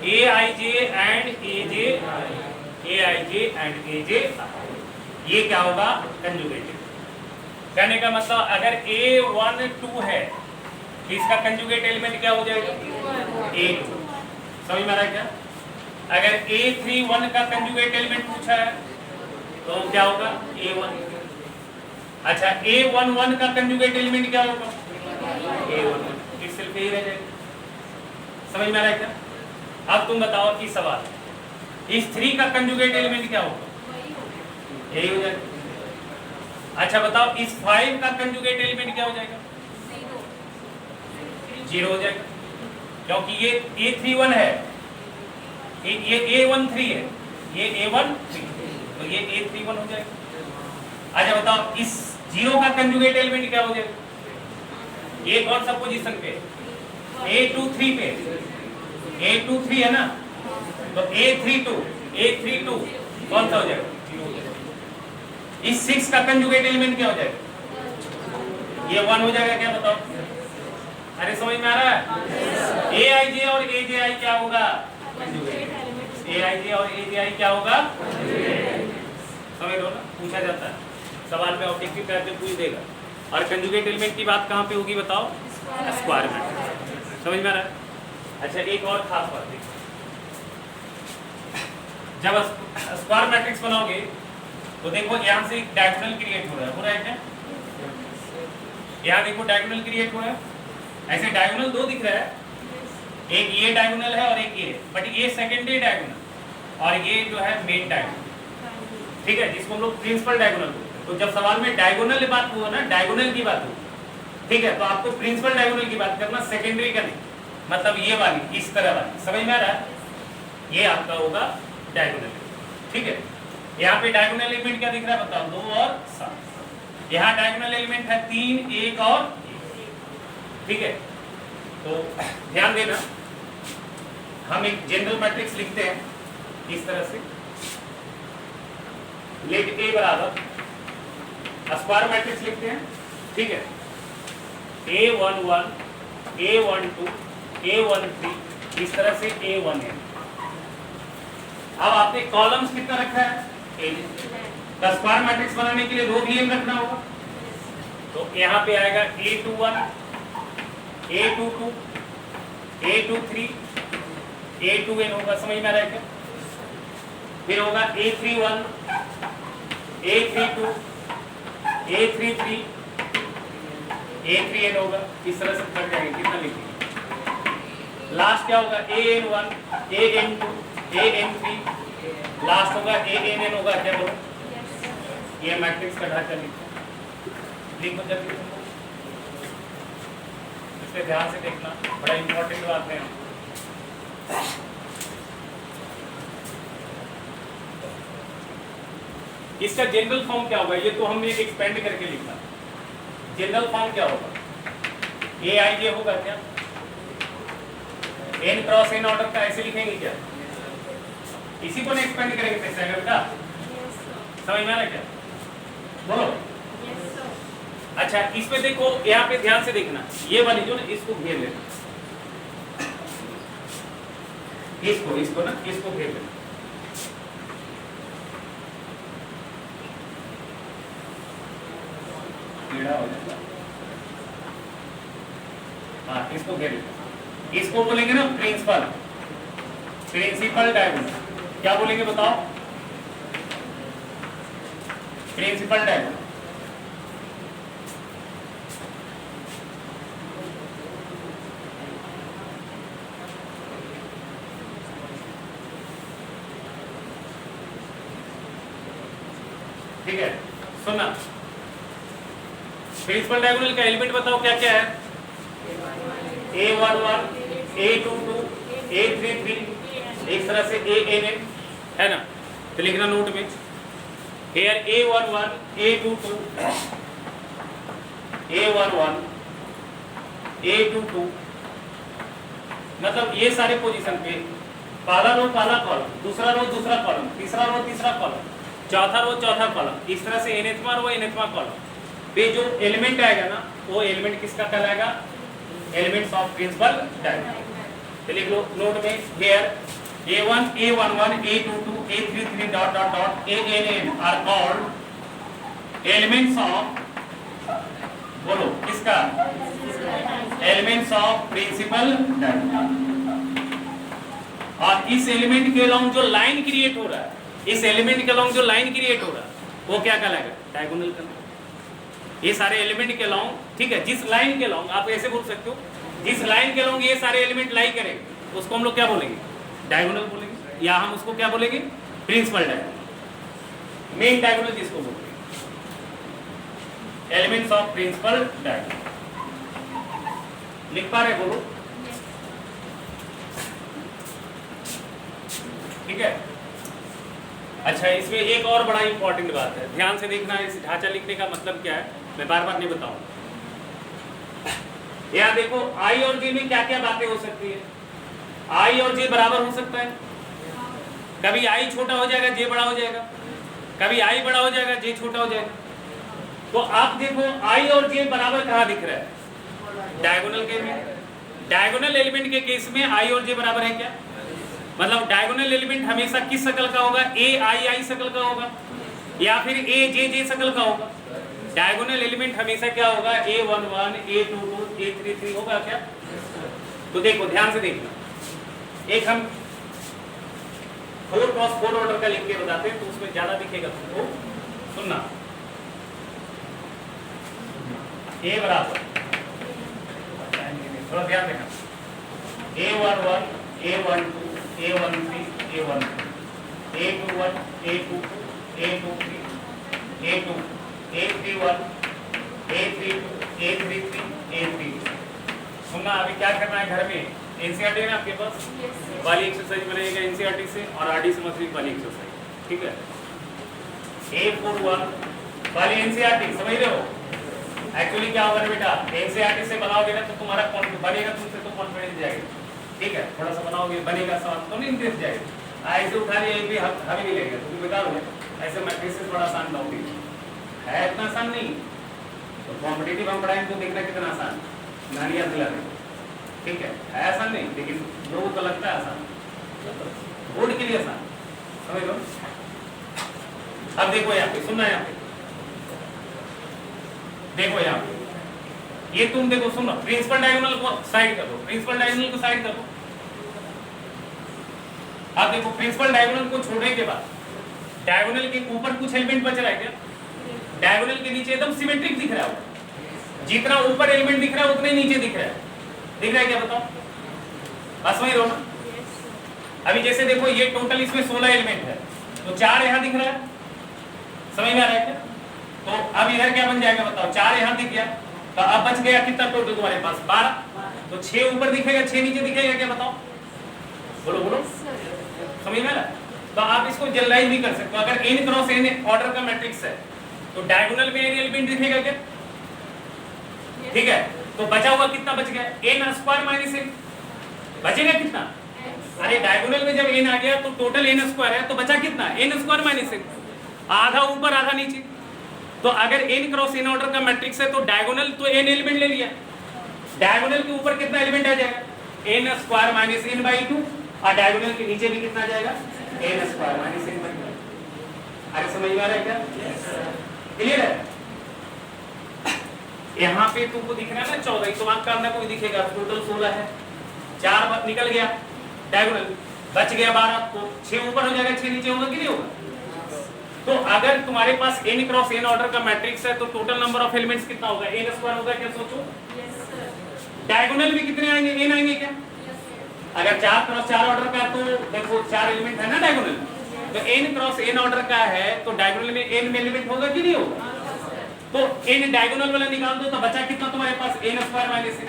ए आई जे and A J, A I J and ए जे, ये क्या होगा? कंजुगेट। कहने का मतलब अगर A12 है तो इसका कंजुगेट एलिमेंट क्या हो जाएगा? A2। समझ में आ रहा है क्या? अगर A31 का कंजुगेट एलिमेंट पूछा है तो क्या होगा? A1। अच्छा, A11 का कंजुगेट एलिमेंट क्या होगा? A11। इट सिर्फ यही रह जाएगा। समझ में आ रहा है क्या? अब तुम बताओ इस सवाल, इस 3 का कंजुगेट एलिमेंट क्या होगा? यही हो जाएगा। अच्छा बताओ, इस 5 का कंजुगेट एलिमेंट क्या हो जाएगा? 0 हो जाएगा, क्योंकि ये A31 है, ये A13 है, ये A13, तो ये A31 हो जाएगा। अच्छा बताओ, इस 0 का कंजुगेट एलिमेंट क्या हो जाएगा? ये कौन सा पोजीशन पे? A23 पे। A23 है ना, तो A32 कौन सा हो जाएगा? इस 6 का कंजुगेट एलिमेंट क्या हो जाएगा? ये 1 हो जाएगा। क्या बताओ? अरे समझ में आ रहा है? ए आई जे और ए जे आई क्या होगा? ए आई जे और ए जे आई क्या होगा? समझ लो ना, पूछा जाता है सवाल में, ऑब्जेक्टिव टाइप में पूछ देगा। और कंजुगेट एलिमेंट की बात कहाँ पे होगी बताओ? स्क्वायर में। समझ में आ रहा है? अच्छा, एक और खास बात देखो, जब स्क्वायर मैट्रिक्स बनाओगे तो देखो यहाँ से एक डायगोनल क्रिएट हो रहा है क्या? यहाँ देखो डायगोनल क्रिएट हो रहा है। ऐसे डायगोनल 2 दिख रहा है, एक ये डायगोनल है और एक ये, बट ये सेकेंडरी डायगोनल और ये जो है मेन डायगोनल। ठीक है, जिसको हम लोग प्रिंसिपल डायगोनल बोलते हैं। तो जब सवाल में डायगोनल बात हो ना, डायगोनल की बात हो, ठीक है, तो आपको प्रिंसिपल डायगोनल की बात करना, सेकेंडरी का नहीं। मतलब ये वाली, इस तरह वाली। समझ में आ रहा है? ये आपका होगा डायगोनल। ठीक है, यहाँ पे डायगोनल एलिमेंट क्या दिख रहा है बताओ? 2 और 7। यहाँ डायगोनल एलिमेंट है 3, 1 और 1। ठीक है, तो ध्यान देना, हम एक जनरल मैट्रिक्स लिखते हैं इस तरह से, लेट A बराबर स्क्वायर मैट्रिक्स लिखते हैं। ठीक है, A11, A12, A13, इस तरह से A1 है। अब आपने कॉलम्स कितना रखा है? स्क्वायर मैट्रिक्स बनाने के लिए रो भी एम रखना होगा, तो यहाँ पे आएगा A21, A22, A23, A2n होगा। समझ में आ रहा है क्या? फिर होगा A31, A32, A33, A3n होगा। इस तरह से कर जाएंगे। कितना लिखेंगे? लास्ट क्या होगा? AN1, AN2, AN3, लास्ट होगा ANN होगा। क्या बोलो? ये मैट्रिक्स का ढांचा लिखो जल्दी। इससे ध्यान से देखना, बड़ा इंपॉर्टेंट बात है। इसका जनरल फॉर्म क्या होगा? ये तो हमने एक्सपेंड करके लिखा। जनरल फॉर्म क्या होगा? ए आई जे होगा क्या? n क्रॉस n ऑर्डर का ऐसे लिखेंगे क्या? इसी को एक्सपेंड करेंगे पेंटागन का। समझ में आ रहा है क्या? बोलो। अच्छा, इसमें देखो, यहाँ पे ध्यान से देखना, ये वाली जो ना, इसको घेर लेना, इसको ना, इसको घेर लेना। हो जाएगा। हाँ, इसको घेर लेना। इसको बोलेंगे ना प्रिंसिपल डायगोनल। क्या बोलेंगे बताओ? Principal diagonal. ठीक है, सुनना, प्रिंसिपल डायगोनल का एलिमेंट बताओ क्या क्या है? A11, A22, A33, एक तरह से ANN है ना, तो लिखना नोट में। Here A11, A22, A11, A22, मतलब ये सारे पोजीशन पे पहला रो पहला कॉलम, दूसरा रो दूसरा कॉलम, तीसरा रो तीसरा कॉलम, चौथा रो चौथा कॉलम, इस तरह से nthवां रो nthवां कॉलम पे जो एलिमेंट आएगा ना वो एलिमेंट किसका कहलाएगा, एलिमेंट्स ऑफ प्रिंसिपल डायगोनल। तो लिख लो नोट में, here A1 A11 A22 A33 dot dot dot ANN are called elements of, बोलो किसका, एलिमेंट्स ऑफ प्रिंसिपल डायगोनल। और इस एलिमेंट के अलोंग जो लाइन क्रिएट हो रहा है, इस एलिमेंट के अलोंग जो लाइन क्रिएट हो रहा है वो क्या कहलाएगा, डायगोनल कहलाएगा। ये सारे एलिमेंट के अलोंग, ठीक है, जिस लाइन के अलोंग, आप ऐसे बोल सकते हो, जिस लाइन के अलोंग ये सारे एलिमेंट लाई करेंगे उसको हम लोग क्या बोलेंगे, डायगोनल बोलेंगे, या हम उसको क्या बोलेंगे, प्रिंसिपल डायगोनल, मेन डायगोनल जिसको बोलेंगे, एलिमेंट्स ऑफ प्रिंसिपल डायगोनल। लिख पा रहे, बोलो, ठीक है। अच्छा, इसमें एक और बड़ा इंपॉर्टेंट बात है, ध्यान से देखना, इस ढांचा लिखने का मतलब क्या है मैं बार बार नहीं बताऊंगा। यहाँ देखो आई और जे में क्या क्या बातें हो सकती है, आई और जे बराबर हो सकता है, कभी आई छोटा हो जाएगा जे बड़ा हो जाएगा, कभी आई बड़ा हो जाएगा जे छोटा हो जाएगा। तो आप देखो आई और जे बराबर कहाँ दिख रहा है, डायगोनल के में। डायगोनल एलिमेंट के केस में आई और जे बराबर है क्या, मतलब डायगोनल एलिमेंट हमेशा किस शक्ल का होगा, ए आई आई शक्ल का होगा या फिर ए जे जे शक्ल का होगा। डायगोनल एलिमेंट हमेशा क्या होगा, A11 A22 A33 होगा क्या। तो देखो ध्यान से देखना, एक हम 4x4 ऑर्डर का लिख के बताते हैं तो उसमें ज्यादा दिखेगा तुमको, सुनना। ए बराबर, थोड़ा ध्यान देना, A11 A12 A13 A12 A21 A22 A23 A2 A31 A32 A33 A32। सुनना, अभी क्या करना है घर में, एनसीईआरटी है ना आपके पास, वाली एक्सरसाइज बनाएगा एनसीईआरटी से और आरडी से मसली वाली एक्सरसाइज, ठीक है। A41 वाली एनसीईआरटी समझ रहे हो। एक्चुअली क्या होगा बेटा, एनसीईआरटी से बनाओगे ना तो तुम्हारा बनेगा, तुमसे तो कॉन्फिडेंस जाएगा, ठीक है, थोड़ा सा बनाओगे बनेगा सवाल तो नहीं इंटरेस्ट जाएगा। ऐसे उठा लिया भी हमें भी लेगा, तुम बता दो ऐसे मैट्रिसेस बड़ा आसान लाओगे, है इतना आसान नहीं। तो कॉम्पिटिटिव हम पढ़ाएंगे तो देखना कितना आसान, नानियाँ दिला देंगे, ठीक है आसान नहीं, लेकिन लोगों को लगता है आसान, बोर्ड के लिए आसान, समझ लो। अब देखो यहाँ पे, सुनना यहाँ पे, देखो यहाँ पे, ये तुम देखो, सुनो, प्रिंसिपल डायगोनल को साइड कर दो, प्रिंसिपल डायगोनल को साइड कर दो। अब देखो प्रिंसिपल डायगोनल को छोड़ने के बाद डायगोनल के ऊपर कुछ एलिमेंट बच रहा है क्या, डायगोनल के नीचे एकदम सिमेट्रिक दिख रहा है, जितना ऊपर एलिमेंट दिख रहा है उतने नीचे दिख रहा है, दिख रहा है क्या बताओ, बस वही रहो ना। अभी जैसे देखो ये टोटल इसमें 16 एलिमेंट है, तो 4 यहाँ दिख रहा है, समझ में आ रहा है क्या। तो अब इधर क्या बन जाएगा बताओ, 4 यहाँ दिख गया, तो अब बच गया कितना टोटल तुम्हारे पास, 12। तो 6 ऊपर दिखेगा 6 नीचे दिखेगा क्या बताओ, बोलो बोलो, समझ में आ रहा। तो आप इसको जनरलाइज भी कर सकते हो, अगर n क्रॉस n ऑर्डर का मैट्रिक्स है तो डायगोनल में n एलिमेंट दिखेगा क्या, ठीक है। तो बचा हुआ कितना बच गया, n स्क्वायर माइनस n, बचेगा कितना, अरे डायगोनल में जब n आ गया तो टोटल n स्क्वायर है, तो बचा कितना, n स्क्वायर माइनस n, आधा ऊपर आधा नीचे। तो अगर n क्रॉस n ऑर्डर का मैट्रिक्स है तो डायगोनल तो n एलिमेंट ले लिया, डायगोनल के ऊपर कितना एलिमेंट आ जाएगा, n square minus n by 2, और डायगोनल के नीचे भी कितना आ जाएगा, n square minus n by 2। अरे समझ में आ रहा है क्या, क्लियर है। यहाँ पे तुमको दिख रहा है ना 14, तो आपका अंदर कोई दिखेगा, टोटल 16 है, 4 बार निकल गया डायगोनल, बच गया 12, तो 6 ऊपर हो जाएगा 6 नीचे होगा कि नहीं होगा। तो अगर तुम्हारे पास n क्रॉस n ऑर्डर का मैट्रिक्स है तो टोटल नंबर ऑफ एलिमेंट्स कितना होगा, n स्क्वायर होगा क्या, सोचो। डायगोनल भी कितने आएंगे, n आएंगे क्या, अगर 4 क्रॉस 4 ऑर्डर का तो देखो 4 एलिमेंट है ना डायगोनल, तो n क्रॉस n ऑर्डर का है तो डायगोनल में n एलिमेंट होगा कि नहीं होगा। तो n डायगोनल वाला निकाल दो तो बचा कितना तुम्हारे पास, n स्क्वायर माइनस n।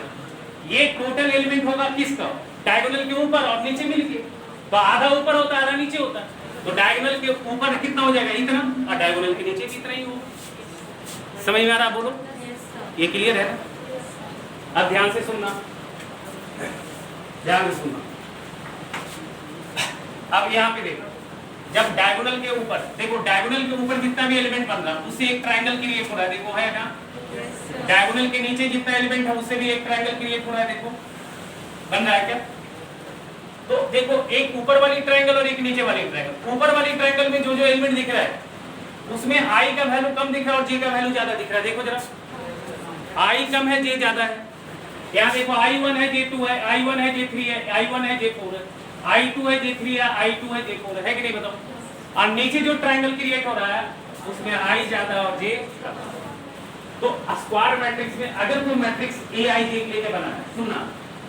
ये टोटल एलिमेंट होगा किसका, डायगोनल के ऊपर और नीचे मिलके, तो आधा ऊपर होता है आधा नीचे होता है, तो डायगोनल के ऊपर कितना हो जाएगा, इतना, और डायगोनल के नीचे भी इतना ही होगा। समझ में आ रहा, बोलो, ये क्लियर है। अब ध्यान से सुनना, ध्यान से सुनना। अब यहाँ पे देखो जब डायगोनल के ऊपर, देखो डायगोनल के ऊपर जितना भी एलिमेंट बन रहा है उससे एक ट्रायंगल क्रिएट हो रहा है, देखो है ना। डायगोनल के नीचे जितना एलिमेंट है उससे भी एक ट्रायंगल क्रिएट हो रहा है, देखो बन रहा है क्या। तो देखो एक ऊपर वाली ट्रायंगल और एक नीचे वाली ट्रायंगल। ऊपर वाली ट्रायंगल में जो जो एलिमेंट दिख रहा है उसमें i का वैल्यू कम दिख रहा है और j का वैल्यू ज्यादा दिख रहा है, देखो जरा। i कम है, j ज्यादा है। यहाँ देखो i1 है, j2 है, i1 है, j3 है, i1 है, j4 है, i2 है, j3 है, i2 है, j4 है कि नहीं बताओ। और नीचे जो ट्रायंगल क्रिएट हो रहा है उसमें i ज्यादा और j कम। तो स्क्वायर मैट्रिक्स में अगर कोई मैट्रिक्स aij लेके बना है, सुनना,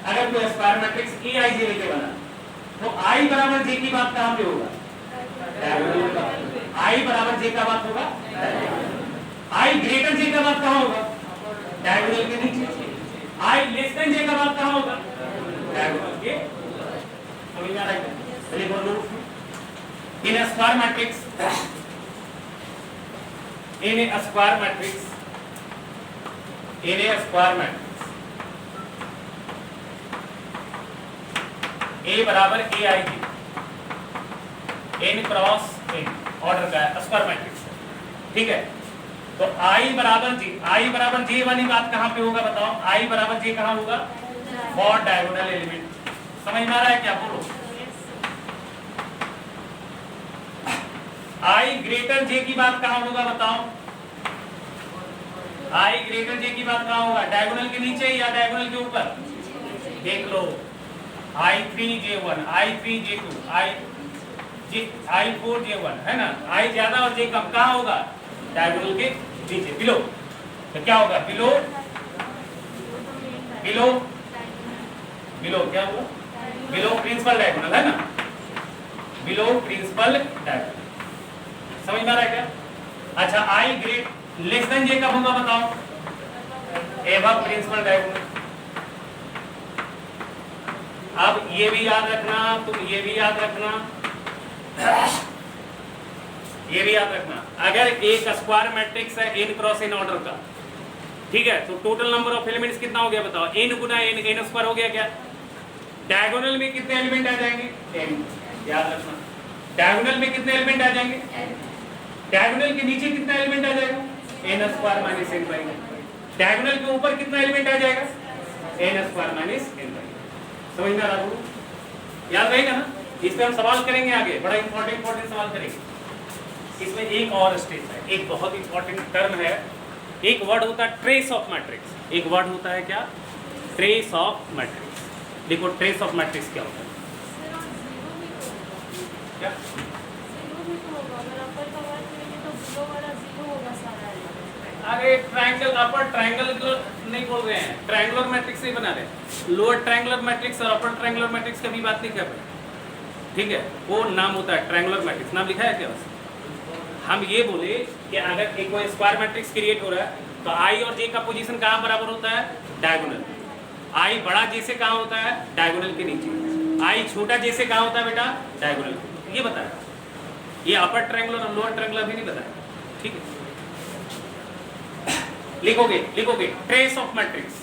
अगर कोई स्क्वायर मैट्रिक्स aij लेके बना तो i बराबर j की बात कहां पे होगा? i बराबर j का बात होगा, i ग्रेटर j का बात कहां होगा? डायगोनल के नीचे। i लेस देन j का बात कहां होगा? डायगोनल के। समझ में आ रहा है? चलिए बोल लो। इन a square matrix, in a square matrix, in a square matrix a बराबर aij, n cross n order का है, स्क्वायर मैट्रिक्स, ठीक है। तो i बराबर j वाली बात कहां पे होगा बताओ? i बराबर j कहां होगा? For diagonal element. समझ में आ रहा है क्या? बोलो। i ग्रेटर j की बात कहां होगा बताओ? i ग्रेटर j की बात कहां होगा? डायगोनल के नीचे या डायगोनल के ऊपर? देख लो, i3j1, i3j2, i4j1 है ना। i ज्यादा और j कम कहां होगा? डायगोनल के नीचे, बिलो। तो क्या होगा? बिलो क्या होगा? बिलो प्रिंसिपल डायगोनल है ना, बिलो प्रिंसिपल डायगोनल। समझ में आ रहा है क्या? अच्छा, i great less than j कब होगा बताओ? Above principal diagonal. अब ये भी याद रखना, तुम ये भी याद रखना, ये भी याद रखना, अगर एक स्क्वायर मैट्रिक्स है n क्रॉस n ऑर्डर का, ठीक है, तो टोटल नंबर ऑफ एलिमेंट्स कितना हो गया बताओ? n गुना n स्क्वायर हो गया क्या? डायगोनल में कितने एलिमेंट आ जाएंगे? n। याद रखना, डायगोनल में कितने एलिमेंट आ जाएंगे? डायगोनल के नीचे कितना एलिमेंट आ जाएगा? n square minus n by. Diagonal के ऊपर कितना एलिमेंट आ जाएगा? n square minus n by. समझ में आ रहा है? याद रहेगा ना? इस पे हम सवाल करेंगे आगे, बड़ा इंपॉर्टेंट सवाल करेंगे। इसमें एक और स्टेप है, एक बहुत इंपॉर्टेंट टर्म है, एक वर्ड होता है ट्रेस ऑफ मैट्रिक्स। एक वर्ड होता है क्या? Trace of matrix. देखो ट्रेस ऑफ मैट्रिक्स क्या होता है? क्या? अरे ट्रायंगल, अपर ट्रायंगल नहीं बोल रहे हैं, ट्रायंगुलर मैट्रिक्स नहीं बना रहे। लोअर ट्रायंगुलर मैट्रिक्स और अपर ट्रायंगुलर मैट्रिक्स की भी बात नहीं कर रहे, ठीक है। वो नाम होता है ट्रायंगुलर मैट्रिक्स, नाम लिखा है क्या? हम ये बोले कि अगर एक कोई स्क्वायर मैट्रिक्स क्रिएट हो रहा है तो i और j का पोजीशन कहाँ बराबर होता है? डायगोनल। i बड़ा j से कहाँ होता है? डायगोनल के नीचे। i छोटा j से कहाँ होता है बेटा? डायगोनल। ये बताया, ये अपर ट्रायंगुलर और लोअर ट्रायंगुलर भी नहीं बताया, ठीक है। लिखोगे trace of matrix,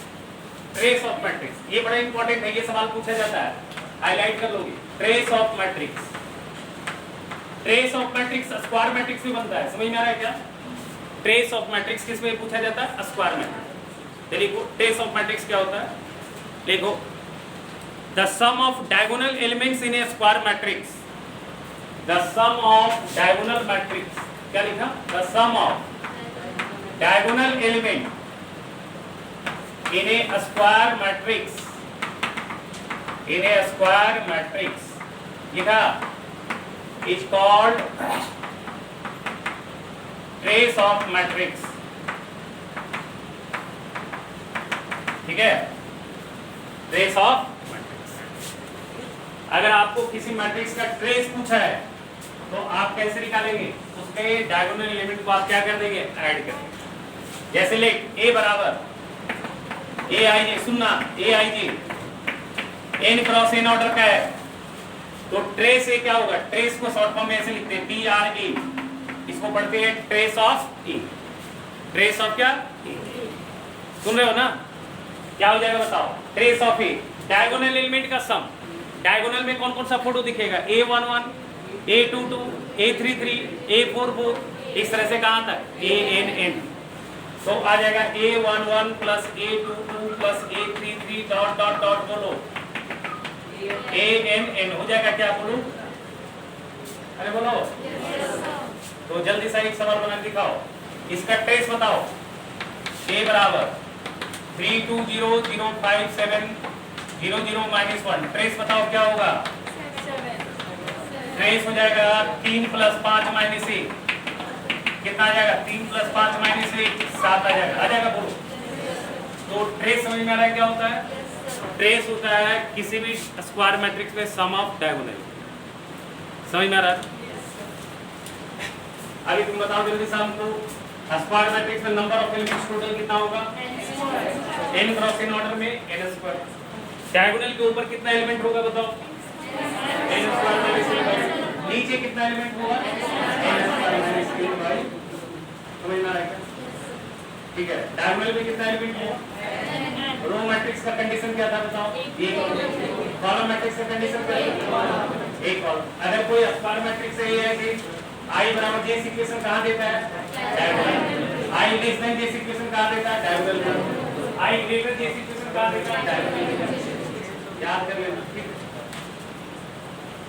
trace of matrix, ये बड़ा इंपॉर्टेंट है, ये सवाल पूछा जाता है, हाईलाइट कर लोगे। Trace of matrix, trace of matrix square matrix भी बनता है। समझ में आ रहा है क्या? ट्रेस ऑफ मैट्रिक्स किस में पूछा जाता है? Square matrix. देखो ट्रेस ऑफ मैट्रिक्स क्या होता है, देखो the sum of diagonal elements in a square matrix, the sum of diagonal matrix, क्या लिखा? The sum of diagonal element in a square matrix, in a square matrix लिखा, is called trace of matrix, ठीक है। Trace of matrix, अगर आपको किसी matrix का trace पूछा है तो आप कैसे निकालेंगे? उसके डायगोनल एलिमेंट को आप क्या कर देंगे? ऐड कर देंगे। जैसे ले a बराबर aij, सुनना aij n cross n order का है, तो ट्रेस ए क्या होगा? ट्रेस को शॉर्ट फॉर्म में ऐसे लिखते हैं TRE, इसको पढ़ते हैं trace of E। Trace of क्या? E। सुन रहे हो ना? क्या हो जाएगा बताओ? Trace of E, diagonal element का सम। डायगोनल में कौन कौन सा फोटो दिखेगा? A11, A22, A33, A44, इस तरह से कहाँ तक ANN। तो आ जाएगा A11 plus A22 plus A33 dot dot dot बोलो ANN हो जाएगा क्या बोलो? अरे बोलो। तो जल्दी से एक सवाल बना के दिखाओ, इसका ट्रेस बताओ। A बराबर 3200570 माइनस 1, ट्रेस बताओ क्या होगा? ट्रेस हो जाएगा 3 प्लस 5 माइनस 1, कितना आ जाएगा? 3 प्लस 5 माइनस 1 7 आ जाएगा बोलो। तो ट्रेस समझ में आ रहा है क्या होता है? ट्रेस होता है किसी भी स्क्वायर मैट्रिक्स में सम ऑफ डायगोनल। समझ में आ रहा है? अभी तुम बताओ जल्दी से हमको, स्क्वायर मैट्रिक्स में नंबर ऑफ एलिमेंट्स टोटल कितना होगा? n क्रॉस n ऑर्डर में n स्क्वायर। डायगोनल के ऊपर कितना एलिमेंट होगा बताओ? n स्क्वायर माइनस 3 बाई, नीचे कितना एलिमेंट होगा? n square minus 3 by. समझ में आ रहा है? ठीक है, डायगोनल में कितना एलिमेंट होगा? रो मैट्रिक्स का कंडीशन क्या था बताओ? एक। कॉलम मैट्रिक्स का कंडीशन क्या था? एक कॉलम। अगर कोई स्क्वायर मैट्रिक्स है ये है कि I बराबर जे इक्वेशन कहाँ देता है? Diagonal. I less than J equation कहाँ देता है? Diagonal. I greater J equation कहाँ देता है? डायगोनल। याद कर लेना, ठीक है?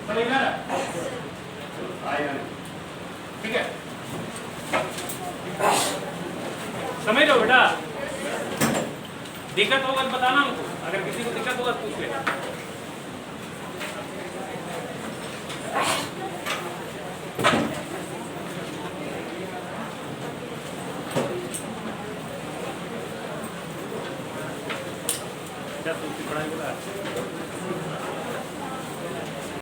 समझ में आ रहा? आएगा नहीं, ठीक है? समझ लो बेटा, दिक्कत होगा तो बताना हमको, अगर किसी को दिक्कत होगा तो पूछ लेना।